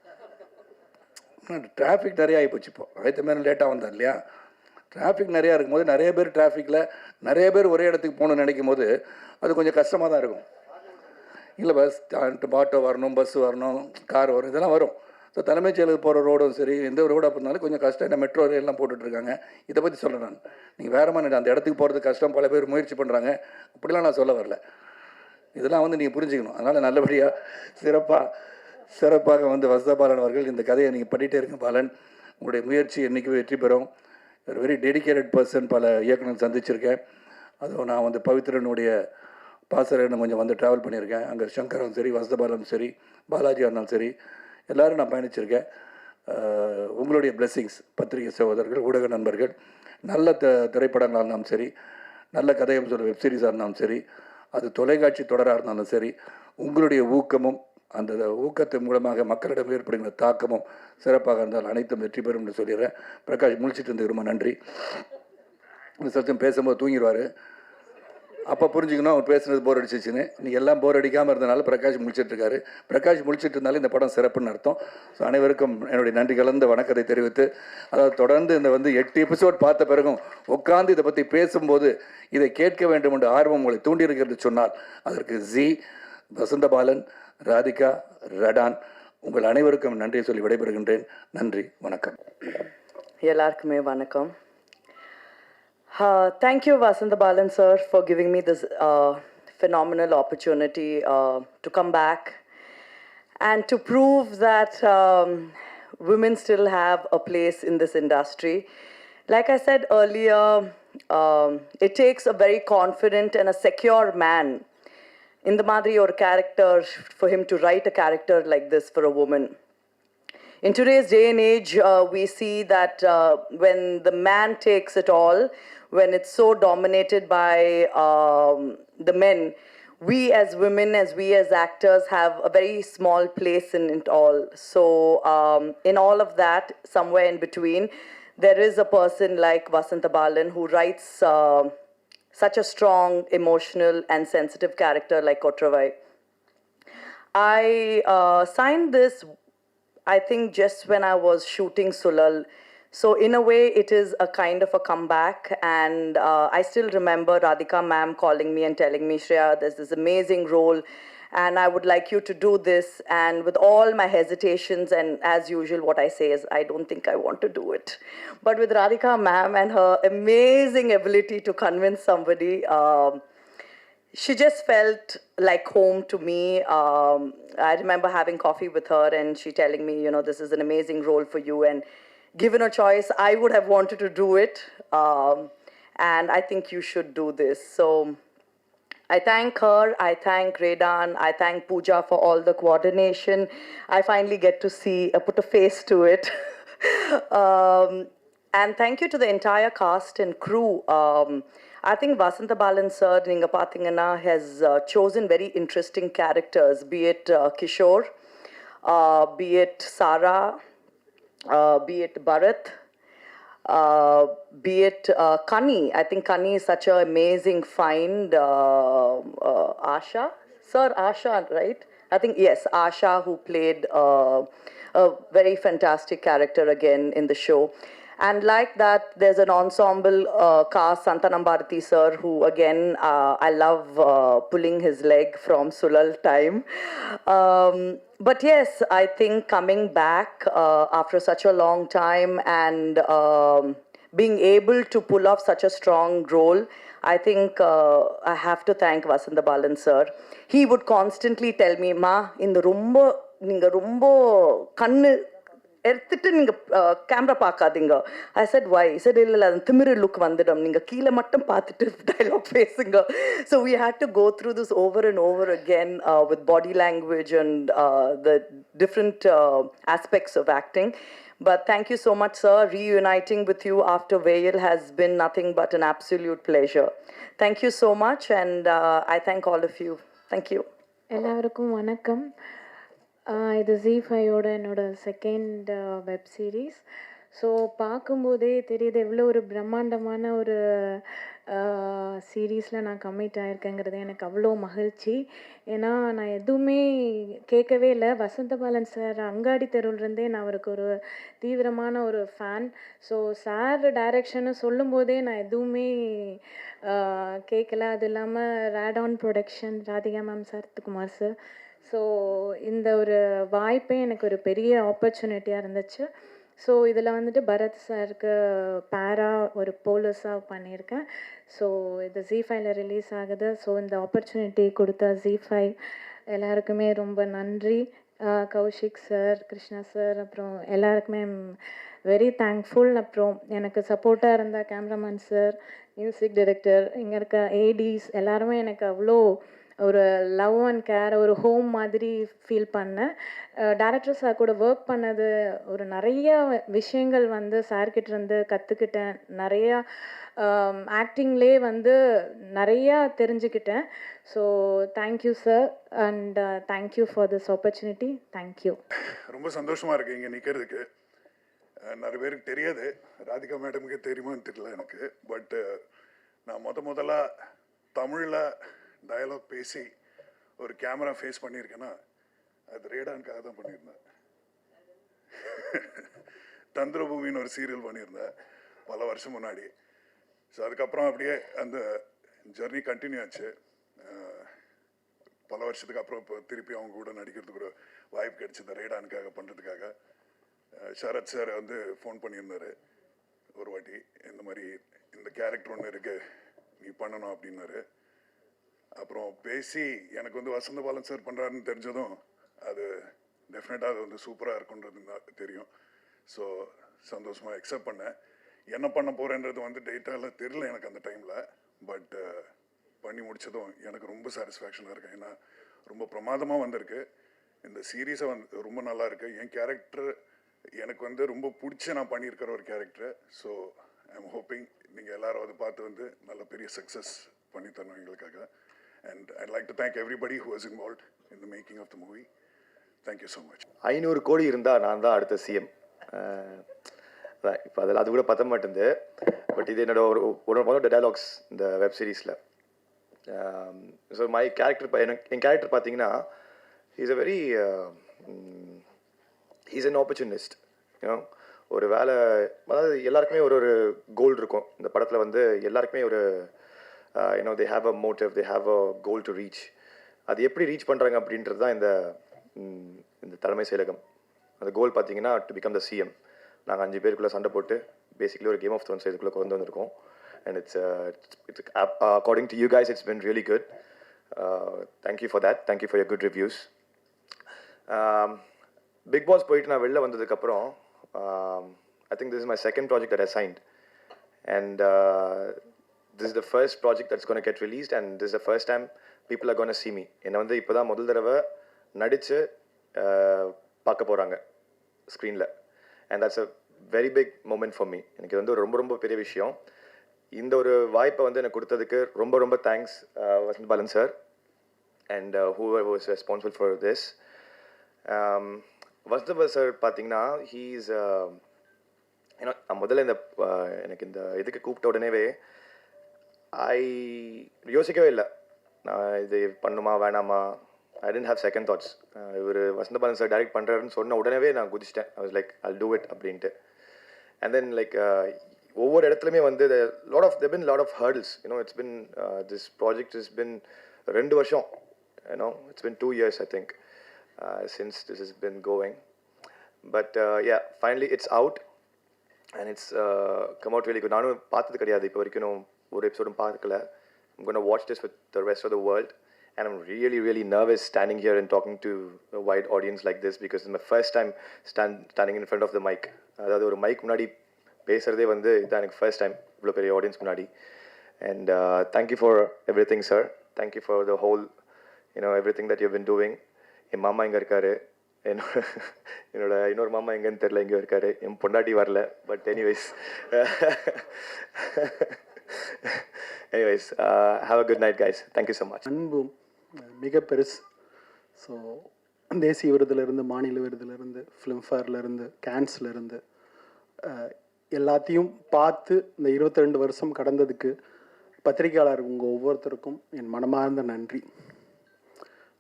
டிராஃபிக் நிறையா ஆகிப்போச்சு. இப்போ ஆயிரத்து மேலே லேட்டாக வந்தேன் இல்லையா? டிராஃபிக் நிறையா இருக்கும்போது நிறைய பேர் டிராஃபிக்கில் நிறைய பேர் ஒரே இடத்துக்கு போகணுன்னு நினைக்கும் போது அது கொஞ்சம் கஷ்டமாக தான் இருக்கும். இல்லை பஸ் ஆட்டோ வரணும், பஸ்ஸு வரணும், கார் வரும், இதெல்லாம் வரும். ஸோ தலைமைச் செயலுக்கு போகிற ரோடும் சரி, எந்த ரோடாக போனாலும் கொஞ்சம் கஷ்டம். என்ன மெட்ரோ ரயிலெலாம் போட்டுட்ருக்காங்க. இதை பற்றி சொல்கிறேன் நான். நீங்கள் வேறு மாதிரி அந்த இடத்துக்கு போகிறது கஷ்டம், பல பேர் முயற்சி பண்ணுறாங்க, அப்படிலாம் நான் சொல்ல வரல. இதெல்லாம் வந்து நீங்கள் புரிஞ்சுக்கணும். அதனால் நல்லபடியாக சிறப்பாக வந்து வசந்த பாலன் அவர்கள் இந்த கதையை நீங்கள் பண்ணிகிட்டே இருங்க பாலன். உங்களுடைய முயற்சி என்றைக்குமே வெற்றி பெறும். ஒரு வெரி டெடிக்கேட்டட் பர்சன். பல இயக்குனர் சந்திச்சிருக்கேன். அதுவும் நான் வந்து பவித்ரனுடைய பாசறைன்னு கொஞ்சம் வந்து ட்ராவல் பண்ணியிருக்கேன். அங்கே சங்கரும் சரி, வசந்த பாலனும் சரி, பாலாஜியாக இருந்தாலும் சரி, எல்லோரும் நான் பயணிச்சிருக்கேன். உங்களுடைய பிளெஸ்ஸிங்ஸ், பத்திரிகை சகோதரர்கள், ஊடக நண்பர்கள், நல்ல திரைப்படங்களாக இருந்தாலும் சரி, நல்ல கதையும் சொல்ல வெப்சீரிஸாக இருந்தாலும் சரி, அது தொலைக்காட்சி தொடராக இருந்தாலும் சரி, உங்களுடைய ஊக்கமும் அந்த ஊக்கத்தின் மூலமாக மக்களிடம் ஏற்படுகிற தாக்கமும் சிறப்பாக இருந்தால் அனைத்தும் வெற்றி பெறும் என்று சொல்லிடுறேன். பிரகாஷ் முழிச்சிட்டு இருந்து ரொம்ப நன்றி. இந்த சத்தம் பேசும்போது தூங்கிடுவார். அப்போ புரிஞ்சுக்கணும் அவர் பேசுனது போர் அடிச்சிச்சுன்னு. நீங்கள் எல்லாம் போர் அடிக்காமல் இருந்தனால பிரகாஷ் முழிச்சிட்ருக்காரு. பிரகாஷ் முழிச்சிட்டு இருந்தாலும் இந்த படம் சிறப்புன்னு அர்த்தம். ஸோ அனைவருக்கும் என்னுடைய நன்றி கலந்த வணக்கத்தை தெரிவித்து, அதாவது தொடர்ந்து இந்த வந்து 8 எபிசோட் பார்த்த பிறகும் உட்காந்து இதை பற்றி பேசும்போது இதை கேட்க வேண்டும் என்ற ஆர்வம் உங்களை தூண்டியிருக்கிறது சொன்னால் அதற்கு ஜி, வசந்த பாலன், ராதிகா, ரெடான் உங்கள் அனைவருக்கும் நன்றியை சொல்லி விடைபெறுகின்றேன். நன்றி, வணக்கம். எல்லாருக்குமே வணக்கம். Thank you, Vasantha Balan sir, for giving me this phenomenal opportunity to come back and to prove that women still have a place in this industry. Like I said earlier, it takes a very confident and a secure man in the Madri or character for him to write a character like this for a woman. in today's day and age, we see that when the man takes it all, when it's so dominated by the men, we as women, as we as actors, have a very small place in it all. So in all of that, somewhere in between, there is a person like Vasantha Balan who writes such a strong, emotional, and sensitive character like Kotravai. I signed this, I think, just when I was shooting Sulal. So in a way, it is a kind of a comeback. And I still remember Radhika ma'am calling me and telling me, Shreya, there's this amazing role, and I would like you to do this. And with all my hesitations, and as usual, what I say is, I don't think I want to do it. But with Radhika ma'am and her amazing ability to convince somebody, she just felt like home to me. I remember having coffee with her and she telling me, this is an amazing role for you. And given a choice, I would have wanted to do it. And I think you should do this. So I thank her, I thank Redan, I thank Pooja for all the coordination. I finally get to see, put a face to it. And thank you to the entire cast and crew. I think Vasantha Balan sir, Ninga Pathingana, has chosen very interesting characters, be it Kishore, be it Sara, be it Bharat, be it Kani. I think Kani is such an amazing find. Asha? Sir, Asha, right? I think, yes, Asha, who played a very fantastic character again in the show. And like that, there's an ensemble cast, Santanam Bharati sir, who again, I love pulling his leg from Sulal time. But yes, I think coming back after such a long time and being able to pull off such a strong role, I think I have to thank Vasantha Balan sir. He would constantly tell me, Ma, in the rumbo, ninga rumbo kannu எடுத்துட்டு நீங்கள் கேமரா பார்க்காதீங்க. I said why? He said இல்லை அது திமிரு லுக் வந்துடும், நீங்கள் கீழே மட்டும் பார்த்துட்டு டைலாக் பேசுங்க. So we had to go through this over and over again with body language and the different aspects of acting. But thank you so much, sir. Reuniting with you after Veil has been nothing but an absolute pleasure. Thank you so much, and I thank all of you. Thank you. எல்லாருக்கும் வணக்கம். இது ZEE5யோட என்னோட செகண்ட் வெப் சீரிஸ். ஸோ பார்க்கும்போதே தெரியுது எவ்வளோ ஒரு பிரம்மாண்டமான ஒரு சீரீஸில் நான் கமிட் ஆகிருக்கேங்கிறது எனக்கு அவ்வளோ மகிழ்ச்சி. ஏன்னா நான் எதுவுமே கேட்கவே இல்லை. வசந்த பாலன் சார் அங்காடி தெருவிலேருந்தே நான் அவருக்கு ஒரு தீவிரமான ஒரு ஃபேன். ஸோ சார் டைரக்ஷன்னு சொல்லும்போதே நான் எதுவுமே கேட்கல. அது இல்லாமல் Radon production, Radhika ma'am, Sarathkumar sir. So இந்த ஒரு வாய்ப்பே எனக்கு ஒரு பெரிய ஆப்பர்ச்சுனிட்டியாக இருந்துச்சு. ஸோ இதில் வந்துட்டு பரத் சாருக்கு பேரா ஒரு போலீஸாக பண்ணியிருக்கேன். ஸோ இது ZEE5ல ரிலீஸ் ஆகுது. ஸோ இந்த ஆப்பர்ச்சுனிட்டி கொடுத்த ZEE5 எல்லாருக்குமே ரொம்ப நன்றி. கௌஷிக் சார், கிருஷ்ணா சார், அப்புறம் எல்லாருக்குமே வெரி தேங்க்ஃபுல். அப்புறம் எனக்கு சப்போர்ட்டாக இருந்த கேமராமேன் சார், மியூசிக் டைரக்டர், இங்கே இருக்க ஏடிஸ் எல்லாருமே எனக்கு அவ்வளோ ஒரு லவ் அண்ட் கேர், ஒரு ஹோம் மாதிரி ஃபீல் பண்ணேன். டேரக்டர் சார் கூட ஒர்க் பண்ணது ஒரு நிறையா விஷயங்கள் வந்து சார்கிட்டேருந்து கற்றுக்கிட்டேன். நிறையா ஆக்டிங்லேயே வந்து நிறையா தெரிஞ்சுக்கிட்டேன். So thank you sir, and thank you for this opportunity. Thank you. ரொம்ப சந்தோஷமாக இருக்குது இங்கே நிற்கிறதுக்கு. நிறைய பேருக்கு தெரியாது, ராதிகா மேடமுக்கு தெரியுமான்னு தெரியல எனக்கு. பட் நான் முதலாக தமிழில் டயலாக் பேசி ஒரு கேமரா ஃபேஸ் பண்ணியிருக்கேன்னா அது ரேடானுக்காக தான் பண்ணியிருந்தேன். தந்திரபூமின்னு ஒரு சீரியல் பண்ணியிருந்தேன் பல வருஷம் முன்னாடி. ஸோ அதுக்கப்புறம் அப்படியே அந்த ஜர்னி கண்டினியூ ஆச்சு. பல வருஷத்துக்கு அப்புறம் இப்போ திருப்பி அவங்க கூட நடிக்கிறதுக்கு ஒரு வாய்ப்பு கிடைச்சிது ரேடானுக்காக பண்ணுறதுக்காக. சரத் சார் வந்து ஃபோன் பண்ணியிருந்தார் ஒரு வாட்டி, இந்த மாதிரி இந்த கேரக்டர் ஒன்று இருக்குது நீ பண்ணணும் அப்படின்னாரு. அப்புறம் பேசி எனக்கு வந்து வசந்த பாலன் சார் பண்ணுறாருன்னு தெரிஞ்சதும் அது டெஃபினட்டாக அது வந்து சூப்பராக இருக்குன்றது தெரியும். ஸோ சந்தோஷமாக அக்செப்ட் பண்ணேன். என்ன பண்ண போகிறேன்றது வந்து டேட்டாவில் தெரியல எனக்கு அந்த டைமில். பட் பண்ணி முடித்ததும் எனக்கு ரொம்ப சாட்டிஸ்ஃபேக்ஷனாக இருக்கேன். ஏன்னா ரொம்ப பிரமாதமாக வந்திருக்கு. இந்த சீரீஸை வந்து ரொம்ப நல்லா இருக்குது. என் கேரக்டர் எனக்கு வந்து ரொம்ப பிடிச்ச நான் பண்ணியிருக்கிற ஒரு character. So I am hoping நீங்கள் எல்லாரும் அதை பார்த்து வந்து நல்ல பெரிய சக்ஸஸ் பண்ணி தரணும் எங்களுக்காக. And I'd like to thank everybody who was involved in the making of the movie. Thank you so much. 500 கோடி இருந்தால் நான் தான் அடுத்த சிஎம். இப்போ அதில் அது கூட பத்த மாட்டேங்குது. பட் இது என்னோட ஒரு டைலாக்ஸ் இந்த வெப் சீரிஸில். ஸோ மை கேரக்டர் என் கேரக்டர் பார்த்தீங்கன்னா is a very is an opportunist. You know ஒரு வேலை, அதாவது எல்லாருக்குமே ஒரு ஒரு கோல் இருக்கும் இந்த படத்தில். வந்து எல்லாருக்குமே ஒரு you know they have a motive, they have a goal to reach. அது எப்படி ரீச் பண்ணுறாங்க அப்படின்றது தான் இந்த தலைமை செயலகம். அந்த கோல் பார்த்தீங்கன்னா டு பிகம் த சிஎம். நாங்கள் 5 பேருக்குள்ளே சண்டை போட்டு பேசிக்கலி ஒரு கேம் ஆஃப் த்ரோன்ஸ் இதுக்குள்ளே கொண்டு வந்திருக்கோம். And it's according to you guys it's been really good. Thank you for that. Thank you for your good reviews. Bigg Boss போயிட்டு நான் வெளில வந்ததுக்கப்புறம் I think this is my second project that I signed. And this is the first project that's going to get released, and this is the first time people are going to see me. என்னை வந்து இப்போ தான் முதல் தடவை நடித்து பார்க்க போகிறாங்க ஸ்க்ரீனில். And that's a very big moment for me. எனக்கு வந்து ரொம்ப ரொம்ப பெரிய விஷயம். இந்த ஒரு வாய்ப்பை வந்து எனக்கு கொடுத்ததுக்கு ரொம்ப ரொம்ப thanks Vasanth Balan sir and whoever was responsible for this. Vasanth Balan sir பார்த்தீங்கன்னா ஹீஸ் ஏன்னா நான் முதல்ல எனக்கு இந்த இதுக்கு கூப்பிட்ட உடனேவே யோசிக்கவே இல்லை நான் இது பண்ணுமா வேணாமா. I didn't have second thoughts. இவர் வசந்த பாலன் சார் டைரக்ட் பண்ணுறாருன்னு சொன்ன உடனே நான் குதிச்சிட்டேன். I was like I'll do it அப்படின்ட்டு. And then like ஒவ்வொரு இடத்துலையுமே வந்து there been lot of hurdles. You know, it's been this project has been 2 வருஷம். You know, it's been 2 years I think since this has been going. But yeah, finally it's out and it's come out really good. நானும் பார்த்தது கிடையாது இப்போ வரைக்கும், ஒரு எபிசோடும் பார்க்கல. I'm going to watch this with the rest of the world. And I'm really, really nervous standing here and talking to a wide audience like this because it's my first time standing in front of the mic. அதாவது ஒரு மைக் முன்னாடி பேசுகிறதே வந்து இதான் எனக்கு ஃபர்ஸ்ட் டைம் இவ்வளோ பெரிய ஆடியன்ஸ் முன்னாடி. And thank you for everything, sir. Thank you for the whole, you know, everything that you've been doing. என் மாமா இங்கே இருக்காரு, என்னோட இன்னொரு மாமா எங்கேன்னு தெரில, எங்கேயோ இருக்காரு. என் பொண்டாட்டி வரல. But anyways have a good night guys. Thank you so much. அன்பும் மிக பெருசு. ஸோ தேசிய விருதுலேருந்து, மாநில விருதுலேருந்து, ஃபிலிம்ஃபேர்லேருந்து, கேன்ஸ்லேருந்து எல்லாத்தையும் பார்த்து இந்த 22 வருஷம் கடந்ததுக்கு பத்திரிகையாளர் உங்கள் ஒவ்வொருத்தருக்கும் என் மனமார்ந்த நன்றி.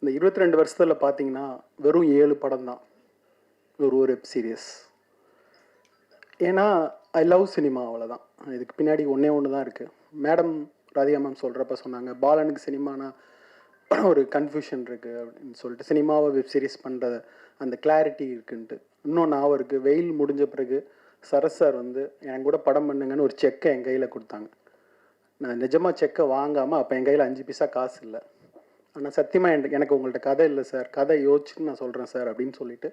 இந்த 22 வருஷத்தில் பார்த்தீங்கன்னா வெறும் 7 படம் தான், ஒரு வெப் சீரியஸ். ஏன்னா ஐ லவ் சினிமா, அவ்வளோதான். இதுக்கு பின்னாடி ஒன்று தான் இருக்குது. மேடம் ராதிகா மேம் சொல்கிறப்ப சொன்னாங்க, பாலனுக்கு சினிமானா ஒரு கன்ஃபியூஷன் இருக்குது அப்படின்னு சொல்லிட்டு, சினிமாவை வெப் சீரிஸ் பண்ணுற அந்த கிளாரிட்டி இருக்குன்ட்டு. இன்னும் ஞாபகம் இருக்குது, வெயில் முடிஞ்ச பிறகு சரத் சார் வந்து என் கூட படம் பண்ணுங்கன்னு ஒரு செக்கை என் கையில் கொடுத்தாங்க. நான் நிஜமாக செக்கை வாங்காமல், அப்போ என் கையில் 5 பைசா காசு இல்லை. ஆனால் சத்தியமாக எனக்கு உங்கள்கிட்ட கதை இல்லை சார், கதை யோசிச்சுன்னு நான் சொல்கிறேன் சார் அப்படின்னு சொல்லிட்டு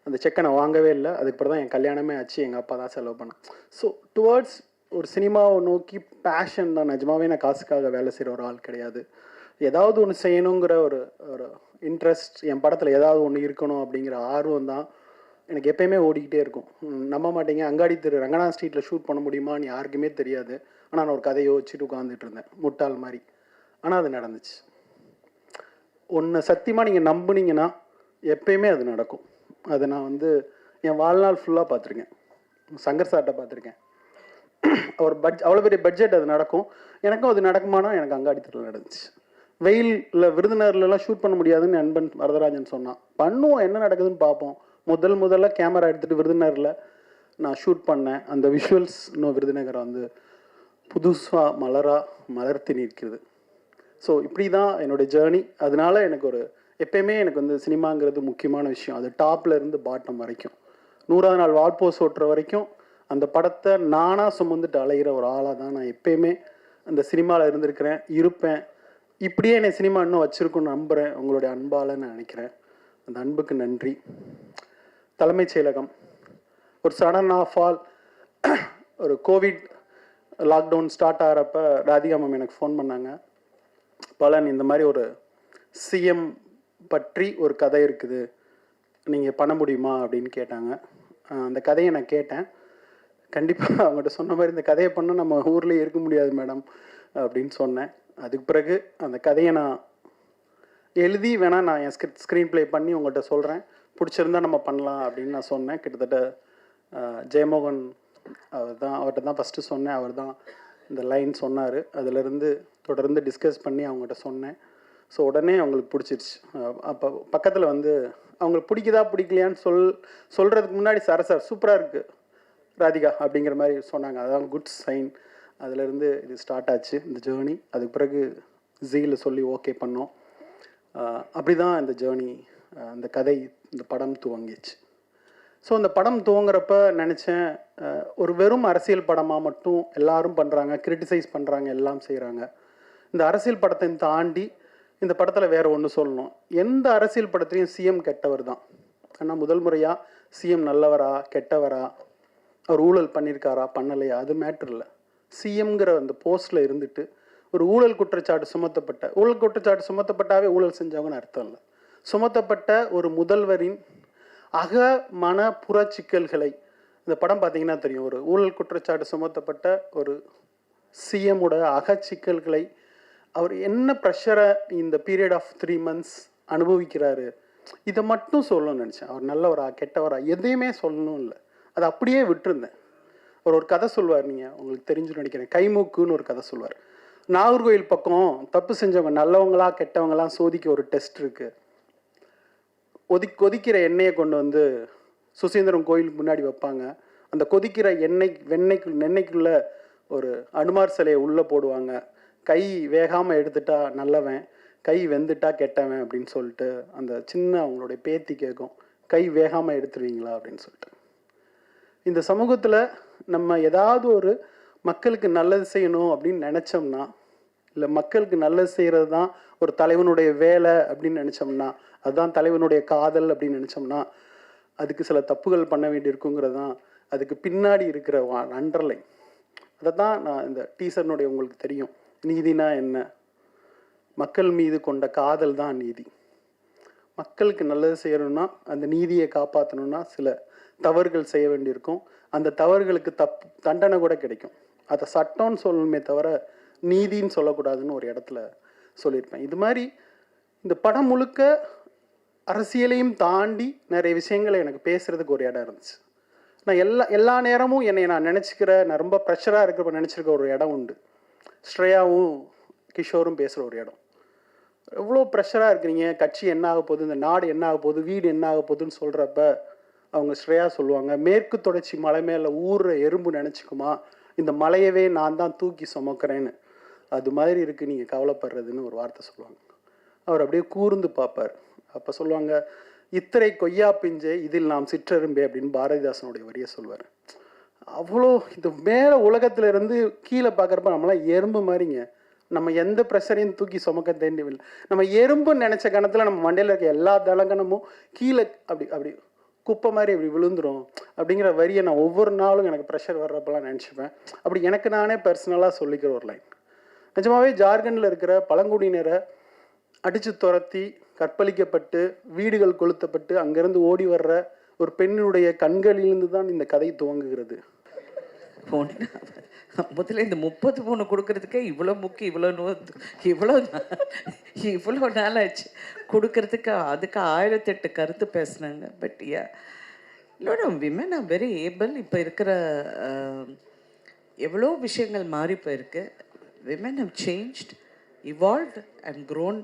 அந்த செக்கை நான் வாங்கவே இல்லை. அதுக்கப்புறம் தான் என் கல்யாணமே ஆச்சு, எங்கள் அப்பா தான் செலவு பண்ணேன். ஸோ டுவர்ட்ஸ் ஒரு சினிமாவை நோக்கி பேஷன் தான். நிஜமாவே நான் காசுக்காக வேலை செய்கிற ஒரு ஆள் கிடையாது. ஏதாவது ஒன்று செய்யணுங்கிற ஒரு இன்ட்ரெஸ்ட், என் படத்தில் ஏதாவது ஒன்று இருக்கணும் அப்படிங்கிற ஆர்வம் தான் எனக்கு எப்பயுமே ஓடிக்கிட்டே இருக்கும். நம்ப மாட்டீங்க, அங்காடி திரு ரங்கநாத் ஸ்ட்ரீட்டில் ஷூட் பண்ண முடியுமான்னு யாருக்குமே தெரியாது. ஆனால் நான் ஒரு கதையை வச்சுட்டு உட்காந்துட்டு இருந்தேன் முட்டாள் மாதிரி. ஆனால் அது நடந்துச்சு. ஒன்று சத்தியமாக நீங்கள் நம்புனீங்கன்னா எப்பயுமே அது நடக்கும். அதை நான் வந்து என் வாழ்நாள் ஃபுல்லாக பார்த்துருக்கேன். சங்கர் சார்கிட்ட பார்த்துருக்கேன். அவர் அவ்வளோ பெரிய பட்ஜெட், அது நடக்கும். எனக்கும் அது நடக்குமானா எனக்கு அங்காடி தெருவில் நடந்துச்சு. வெயிலில் விருதுநகர்லாம் ஷூட் பண்ண முடியாதுன்னு நண்பன் வரதராஜன் சொன்னான். பண்ணுவோம், என்ன நடக்குதுன்னு பார்ப்போம். முதல்ல கேமரா எடுத்துகிட்டு விருதுநகரில் நான் ஷூட் பண்ணேன். அந்த விஷுவல்ஸ் இன்னும் விருதுநகரை வந்து புதுசாக மலர்த்தி நிற்கிறது. ஸோ இப்படி தான் என்னோடய ஜேர்னி. அதனால எனக்கு எப்பயுமே எனக்கு வந்து சினிமாங்கிறது முக்கியமான விஷயம். அது டாப்பில் இருந்து பாட்டம் வரைக்கும், 100ஆவது நாள் வால்போஸ் ஓட்டுற வரைக்கும் அந்த படத்தை நானாக சுமந்துட்டு அலைகிற ஒரு ஆளாக தான் நான் எப்பயுமே அந்த சினிமாவில் இருந்திருக்கிறேன், இருப்பேன். இப்படியே என்னை சினிமா இன்னும் வச்சுருக்குன்னு நம்புகிறேன். உங்களுடைய அன்பால் நான் நினைக்கிறேன். அந்த அன்புக்கு நன்றி. தலைமைச் செயலகம் ஒரு சடன் ஆஃப் ஆல், ஒரு கோவிட் லாக்டவுன் ஸ்டார்ட் ஆகிறப்ப ராதிகா மேம் எனக்கு ஃபோன் பண்ணாங்க. பலன் இந்த மாதிரி ஒரு சிஎம் பற்றி ஒரு கதை இருக்குது, நீங்கள் பண்ண முடியுமா அப்படின்னு கேட்டாங்க. அந்த கதையை நான் கேட்டேன். கண்டிப்பாக அவங்ககிட்ட சொன்ன மாதிரி இந்த கதையை பண்ணால் நம்ம ஊர்லேயே இருக்க முடியாது மேடம் அப்படின்னு சொன்னேன். அதுக்கு பிறகு அந்த கதையை நான் எழுதி வேணால் நான் என் ஸ்க்ரீன் ப்ளே பண்ணி உங்கள்கிட்ட சொல்கிறேன், பிடிச்சிருந்தா நம்ம பண்ணலாம் அப்படின்னு நான் சொன்னேன். கிட்டத்தட்ட ஜெயமோகன் அவர்கிட்ட தான் ஃபஸ்ட்டு சொன்னேன். அவர் தான் இந்த லைன் சொன்னார். அதிலிருந்து தொடர்ந்து டிஸ்கஸ் பண்ணி அவங்ககிட்ட சொன்னேன். ஸோ உடனே அவங்களுக்கு பிடிச்சிருச்சு. அப்போ பக்கத்தில் வந்து அவங்களுக்கு பிடிக்குதா பிடிக்கலையான்னு சொல்கிறதுக்கு முன்னாடி சார் சூப்பராக இருக்குது ராதிகா அப்படிங்கிற மாதிரி சொன்னாங்க. அதுதான் குட் சைன். அதிலேருந்து இது ஸ்டார்ட் ஆச்சு இந்த ஜேர்னி. அதுக்கு பிறகு ஜீயில் சொல்லி ஓகே பண்ணோம். அப்படி தான் இந்த ஜேர்னி, அந்த கதை, இந்த படம் துவங்கிச்சு. ஸோ அந்த படம் துவங்குறப்ப நினச்சேன், ஒரு வெறும் அரசியல் படமாக மட்டும் எல்லாரும் பண்ணுறாங்க, கிரிட்டிசைஸ் பண்ணுறாங்க, எல்லாம் செய்கிறாங்க. இந்த அரசியல் படத்தை தாண்டி இந்த படத்தில் வேறு ஒன்று சொல்லணும். எந்த அரசியல் படத்துலையும் சிஎம் கெட்டவர் தான். ஆனால் முதல் முறையாக சிஎம் நல்லவரா கெட்டவரா, அவர் ஊழல் பண்ணியிருக்காரா பண்ணலையா, அது மேட்ரு இல்லை. சிஎம்ங்கிற அந்த போஸ்ட்டில் இருந்துட்டு ஒரு ஊழல் குற்றச்சாட்டு சுமத்தப்பட்டாவே ஊழல் செஞ்சவங்கன்னு அர்த்தம் இல்லை. சுமத்தப்பட்ட ஒரு முதல்வரின் அக மன புற சிக்கல்களை, இந்த படம் பார்த்தீங்கன்னா தெரியும், ஒரு ஊழல் குற்றச்சாட்டு சுமத்தப்பட்ட ஒரு சிஎம்மோட அக சிக்கல்களை, அவர் என்ன ப்ரெஷரை இந்த பீரியட் ஆஃப் 3 months அனுபவிக்கிறாரு, இதை மட்டும் சொல்லணும்னு நினச்சேன். அவர் நல்லவரா கெட்டவரா எதையுமே சொல்லணும் இல்லை, அதை அப்படியே விட்டுருந்தேன். ஒரு கதை சொல்வார், நீங்கள் உங்களுக்கு தெரிஞ்சுன்னு நினைக்கிறேன், கைமூக்குன்னு ஒரு கதை சொல்வார். நாகர்கோயில் பக்கம் தப்பு செஞ்சவங்க நல்லவங்களா கெட்டவங்களாம் சோதிக்க ஒரு டெஸ்ட் இருக்குது. கொதிக்கிற எண்ணெயை கொண்டு வந்து சுசீந்திரம் கோயிலுக்கு முன்னாடி வைப்பாங்க. அந்த கொதிக்கிற எண்ணெய்க்குள்ளே ஒரு அனுமார் சிலையை உள்ளே போடுவாங்க. கை வேகாமல் எடுத்துட்டா நல்லவன், கை வெந்துட்டா கெட்டவன் அப்படின்னு சொல்லிட்டு அந்த சின்ன அவங்களுடைய பேத்தி கேட்கும், கை வேகாமல் எடுத்துருவீங்களா அப்படின்னு சொல்லிட்டு. இந்த சமூகத்தில் நம்ம ஏதாவது ஒரு மக்களுக்கு நல்லது செய்யணும் அப்படின்னு நினச்சோம்னா, இல்லை மக்களுக்கு நல்லது செய்கிறது தான் ஒரு தலைவனுடைய வேலை அப்படின்னு நினச்சோம்னா, அதுதான் தலைவனுடைய காதல் அப்படின்னு நினச்சோம்னா, அதுக்கு சில தப்புகள் பண்ண வேண்டியிருக்குங்கிறது தான் அதுக்கு பின்னாடி இருக்கிற அண்டர்லைன். அதை தான் நான் இந்த டீசர்னுடைய, உங்களுக்கு தெரியும், நீதினா என்ன, மக்கள் மீது கொண்ட காதல் தான் நீதி. மக்களுக்கு நல்லது செய்யணும்னா, அந்த நீதியை காப்பாற்றணும்னா சில தவறுகள் செய்ய வேண்டியிருக்கும். அந்த தவறுகளுக்கு தண்டனை கூட கிடைக்கும். அதை சட்டம்னு சொல்லணுமே தவிர நீதின்னு சொல்லக்கூடாதுன்னு ஒரு இடத்துல சொல்லியிருப்பேன். இது மாதிரி இந்த படம் முழுக்க அரசியலையும் தாண்டி நிறைய விஷயங்களை எனக்கு பேசுகிறதுக்கு ஒரு இடம் இருந்துச்சு. நான் எல்லா நேரமும் நான் நான் ரொம்ப ப்ரெஷராக இருக்கிறப்ப நினச்சிருக்க ஒரு இடம் உண்டு. ஸ்ரேயாவும் கிஷோரும் பேசுகிற ஒரு இடம். எவ்வளோ ப்ரெஷராக இருக்கிறீங்க, கட்சி என்ன ஆக போகுது, இந்த நாடு என்ன ஆக போகுது, வீடு என்ன ஆக போகுதுன்னு சொல்கிறப்ப அவங்க ஸ்ரேயா சொல்லுவாங்க, மேற்கு தொடர்ச்சி மலை மேலே ஊறுற எறும்பு நினச்சிக்குமா, இந்த மலையவே நான் தான் தூக்கி சுமக்கிறேன்னு, அது மாதிரி இருக்குது நீங்கள் கவலைப்படுறதுன்னு ஒரு வார்த்தை சொல்லுவாங்க. அவர் அப்படியே கூர்ந்து பார்ப்பார். அப்போ சொல்லுவாங்க, இத்தனை கொய்யா பிஞ்சே இதில் நாம் சிற்றெரும்பே அப்படின்னு பாரதிதாசனுடைய வரியை சொல்வார். அவ்வளோ இந்த மேலே உலகத்துல இருந்து கீழே பார்க்குறப்ப நம்மளாம் எறும்பு மாதிரிங்க. நம்ம எந்த ப்ரெஷரையும் தூக்கி சுமக்க தேவையில்லை. நம்ம எறும்புன்னு நினச்ச கணத்தில் நம்ம மண்டையில் இருக்க எல்லா தலங்கணமும் கீழே அப்படி குப்பை மாதிரி இப்படி விழுந்துரும் அப்படிங்கிற வரியை நான் ஒவ்வொரு நாளும் எனக்கு ப்ரெஷர் வர்றப்பெல்லாம் நினச்சிப்பேன். அப்படி எனக்கு நானே பர்சனலாக சொல்லிக்கிற ஒரு லைன். நிஜமாவே ஜார்க்கண்டில் இருக்கிற பழங்குடியினரை அடித்து துரத்தி கற்பழிக்கப்பட்டு வீடுகள் கொளுத்தப்பட்டு அங்கேருந்து ஓடி வர்ற ஒரு பெண்ணுடைய கண்களிலிருந்து தான் இந்த கதை துவங்குகிறது. முதல்ல இந்த 30 பவுன் கொடுக்கறதுக்கே இவ்வளோ முக்கியம், இவ்வளோ நாள் ஆச்சு கொடுக்கறதுக்கு. அதுக்கு 1008 கருத்து பேசினாங்க. பட் இல்லைனா விமன் ஆர் வெரி ஏபிள். இப்போ இருக்கிற எவ்வளோ விஷயங்கள் மாறி போயிருக்கு. Women have changed, evolved and grown.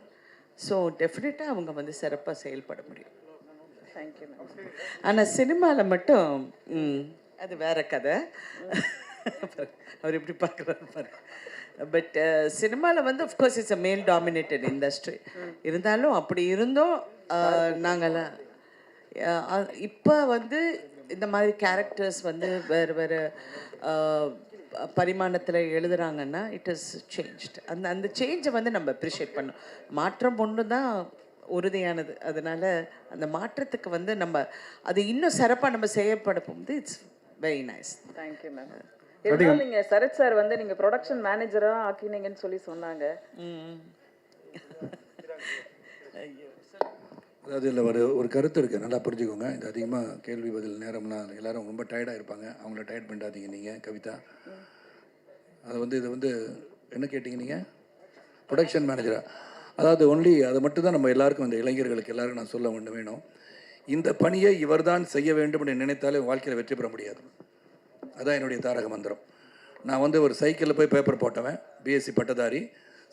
So டெஃபினட்டாக அவங்க சிறப்பாக செயல்பட முடியும். Thank you ma'am. ஆனால் சினிமாவில் மட்டும் அது வேற கதை. அவர் எப்படி பார்க்குறாரு பாரு. பட் சினிமாவில் அஃப்கோர்ஸ் இட்ஸ் அ மேல் டாமினேட்டட் இண்டஸ்ட்ரி. இருந்தாலும் அப்படி இருந்தோம் நாங்கள்லாம் இப்போ இந்த மாதிரி கேரக்டர்ஸ் வேறு வேறு பரிமாணத்தில் எழுதுகிறாங்கன்னா இட் இஸ் சேஞ்ச்டு. அந்த சேஞ்சை நம்ம அப்ரிஷியேட் பண்ணோம். மாற்றம் ஒன்று தான் உறுதியானது. அதனால் அந்த மாற்றத்துக்கு நம்ம அது இன்னும் சிறப்பாக நம்ம செய்யப்பட போகுது. It's very nice. Thank you ma'am. இருந்தாலும் நீங்கள் சரத் சார் நீங்கள் ப்ரொடக்ஷன் மேனேஜராக ஆக்கினீங்கன்னு சொன்னாங்க. அதாவது இதில் ஒரு கருத்து இருக்குது, நல்லா புரிஞ்சுக்கோங்க. இது அதிகமாக கேள்வி பதில் நேரம்லாம் எல்லோரும் ரொம்ப டயர்டாக இருப்பாங்க, அவங்கள டயர்ட் பண்ணாதீங்க நீங்கள். கவிதா, அது இது என்ன கேட்டிங்க நீங்கள்? ப்ரொடக்ஷன் மேனேஜரா? அதாவது ஒன்லி அதை மட்டும் தான் நம்ம எல்லாருக்கும், அந்த இளைஞர்களுக்கு எல்லாருக்கும் நான் சொல்ல வேணும். இந்த பணியை இவர்தான் செய்ய வேண்டும் என்று நினைத்தாலே வாழ்க்கையில் வெற்றி பெற முடியாது. அதான் என்னுடைய தாரக மந்திரம். நான் ஒரு சைக்கிளில் போய் பேப்பர் போட்டவன், பிஎஸ்சி பட்டதாரி.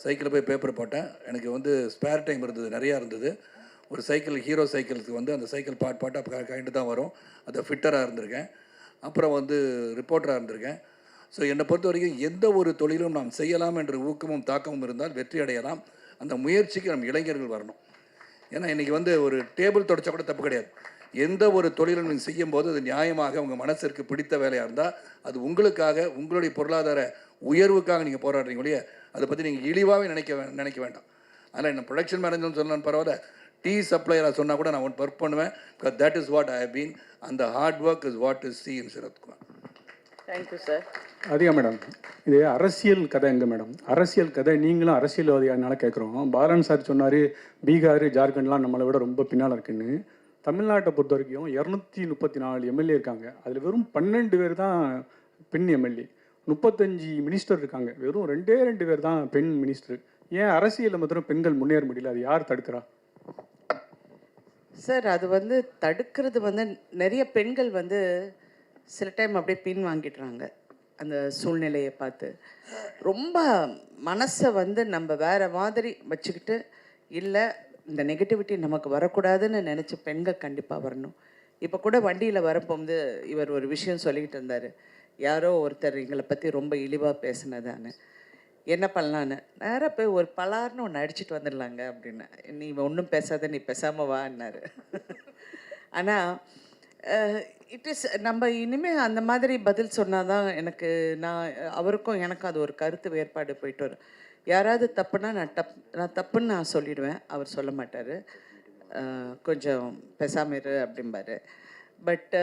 சைக்கிளில் போய் பேப்பர் போட்டேன். எனக்கு ஸ்பேர் டைம் இருந்தது, நிறையா இருந்தது. ஒரு சைக்கிள், ஹீரோ சைக்கிளுக்கு அந்த சைக்கிள் பாட்டாக கைண்டு தான் வரும். அதை ஃபிட்டராக இருந்திருக்கேன். அப்புறம் ரிப்போர்ட்டராக இருந்திருக்கேன். ஸோ என்னை பொறுத்த வரைக்கும் எந்த ஒரு தொழிலும் நாம் செய்யலாம் என்ற ஊக்கமும் தாக்கமும் இருந்தால் வெற்றி அடையலாம். அந்த முயற்சிக்கு நம் இளைஞர்கள் வரணும். ஏன்னா இன்றைக்கி ஒரு டேபிள் தொடச்சா கூட தப்பு கிடையாது. எந்த ஒரு தொழிலும் நீங்கள் செய்யும்போது அது நியாயமாக உங்கள் மனசிற்கு பிடித்த வேலையாக இருந்தால் அது உங்களுக்காக, உங்களுடைய பொருளாதார உயர்வுக்காக நீங்கள் போராடுறீங்க ஒழிய அதை பற்றி நீங்கள் இழிவாகவே நினைக்க வேண்டாம். அதனால் என்ன ப்ரொடக்ஷன் மேனேஜர்னு சொல்லலான்னு பரவாயில்ல, டீ சப்ளையராக சொன்னால் கூட நான் ஒர்க் பண்ணுவேன். Because that is what I have been. அந்த hard work is what is see in Sarathkumar. Thank you sir. அதிகா மேடம், இது அரசியல் கதை எங்கே மேடம்? அரசியல் கதை, நீங்களும் அரசியல்வாதியானால கேட்குறோம். பாலன் சார் சொன்னார் பீகார், ஜார்க்கண்ட்லாம் நம்மளை விட ரொம்ப பின்னால் இருக்குன்னு. தமிழ்நாட்டை பொறுத்த வரைக்கும் 234 எம்எல்ஏ இருக்காங்க. அதில் வெறும் 12 பேர் தான் பெண் எம்எல்ஏ. 35 மினிஸ்டர் இருக்காங்க, வெறும் 2 பேர் தான் பெண் மினிஸ்டர். ஏன் அரசியலில் மாத்திரம் பெண்கள் முன்னேற முடியல? அது யார் தடுக்கிறா? சார், அது தடுக்கிறது நிறைய பெண்கள் சில டைம் அப்படியே பின் வாங்கிடுறாங்க அந்த சூழ்நிலையை பார்த்து. ரொம்ப மனசை நம்ம வேறு மாதிரி வச்சுக்கிட்டு, இல்லை இந்த நெகட்டிவிட்டி நமக்கு வரக்கூடாதுன்னு நினச்ச பெண்கள் கண்டிப்பாக வரணும். இப்போ கூட வண்டியில் வரப்போது இவர் ஒரு விஷயம் சொல்லிக்கிட்டு இருந்தார். யாரோ ஒருத்தர் எங்களை பற்றி ரொம்ப இழிவாக பேசினதான்னு. என்ன பண்ணலான்னு நேராக போய் ஒரு பலார்னு ஒன்று அடிச்சுட்டு வந்துடலாங்க அப்படின்னு. நீ ஒன்றும் பேசாத, நீ பேசாமல் வான்னாரு. ஆனால் இட் இஸ் நம்ம இனிமேல் அந்த மாதிரி பதில் சொன்னால் தான் நான் அவருக்கும் எனக்கும் அது ஒரு கருத்து வேறுபாடு போயிட்டு வரும். யாராவது தப்புனா நான் தப்புன்னு நான் சொல்லிடுவேன், அவர் சொல்ல மாட்டார். கொஞ்சம் பேசாம இரு அப்படிம்பாரு. பட்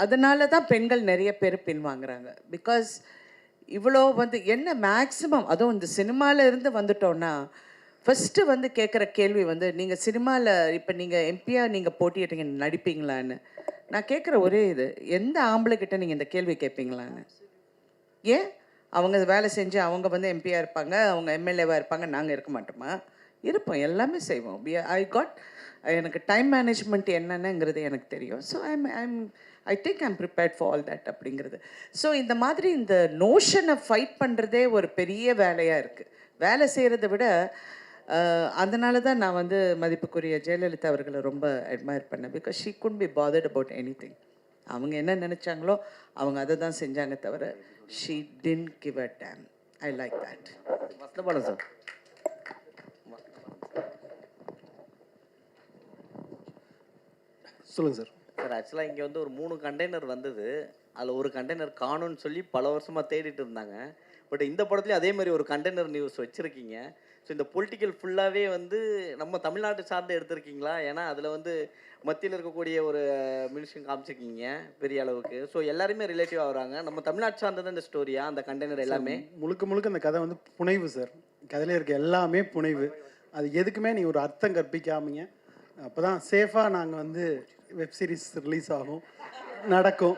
அதனால தான் பெண்கள் நிறைய பேர் பின்வாங்குறாங்க. பிகாஸ் இவ்வளோ என்ன மேக்ஸிமம், அதுவும் இந்த சினிமாவில் இருந்து வந்துட்டோன்னா ஃபஸ்ட்டு கேட்குற கேள்வி நீங்கள் சினிமாவில் இப்போ நீங்கள் எம்பியாக நீங்கள் போட்டியிட்டீங்க, நடிப்பீங்களான்னு. நான் கேட்குற ஒரே இது, எந்த ஆம்பளைக்கிட்ட நீங்கள் இந்த கேள்வி கேட்பீங்களான்னு. ஏன் அவங்க வேலை செஞ்சு அவங்க எம்பியாக இருப்பாங்க, அவங்க எம்எல்ஏவாக இருப்பாங்க, நாங்கள் இருக்க மாட்டோமா? இருப்போம், எல்லாமே செய்வோம். எனக்கு டைம் மேனேஜ்மெண்ட் என்னென்னங்கிறது எனக்கு தெரியும். So I think I'm prepared for all that அப்படிங்கிறது. ஸோ இந்த மாதிரி இந்த நோஷனை ஃபைட் பண்ணுறதே ஒரு பெரிய வேலையாக இருக்குது. வேலை செய்கிறத விட அதனால தான் நான் மதிப்புக்குரிய ஜெயலலிதா அவர்களை ரொம்ப அட்மையர் பண்ணேன். Because she could be bothered about anything. அவங்க என்ன நினச்சாங்களோ அவங்க அதை தான் செஞ்சாங்க தவிர she didn't give a damn. I like that. Vasanthabalan sir. சொல்லுங்கள் சார். சார், ஆக்சுவலாக இங்கே ஒரு 3 கண்டெய்னர் வந்தது. அதில் ஒரு கண்டெய்னர் காணும்னு சொல்லி பல வருஷமாக தேடிட்டு இருந்தாங்க. பட் இந்த படத்துலேயும் அதே மாதிரி ஒரு கண்டெய்னர் நியூஸ் வச்சுருக்கீங்க. ஸோ இந்த பொலிட்டிக்கல் ஃபுல்லாகவே நம்ம தமிழ்நாட்டு சார்ந்து எடுத்திருக்கீங்களா? ஏன்னா அதில் மத்தியில் இருக்கக்கூடிய ஒரு மினிஸ்டர் காமிச்சிருக்கீங்க பெரிய அளவுக்கு. ஸோ எல்லாருமே ரிலேட்டிவ் ஆகுறாங்க. நம்ம தமிழ்நாட்டு சார்ந்தது இந்த ஸ்டோரியா அந்த கண்டெய்னர் எல்லாமே? முழுக்க அந்த கதை புனைவு சார். கதையில் இருக்க எல்லாமே புனைவு. அது எதுக்குமே நீ ஒரு அர்த்தம் கற்பிக்காமீங்க. அப்போ தான் சேஃபாக நாங்கள் வெப் சீரிஸ் ரிலீஸ் ஆகும், நடக்கும்.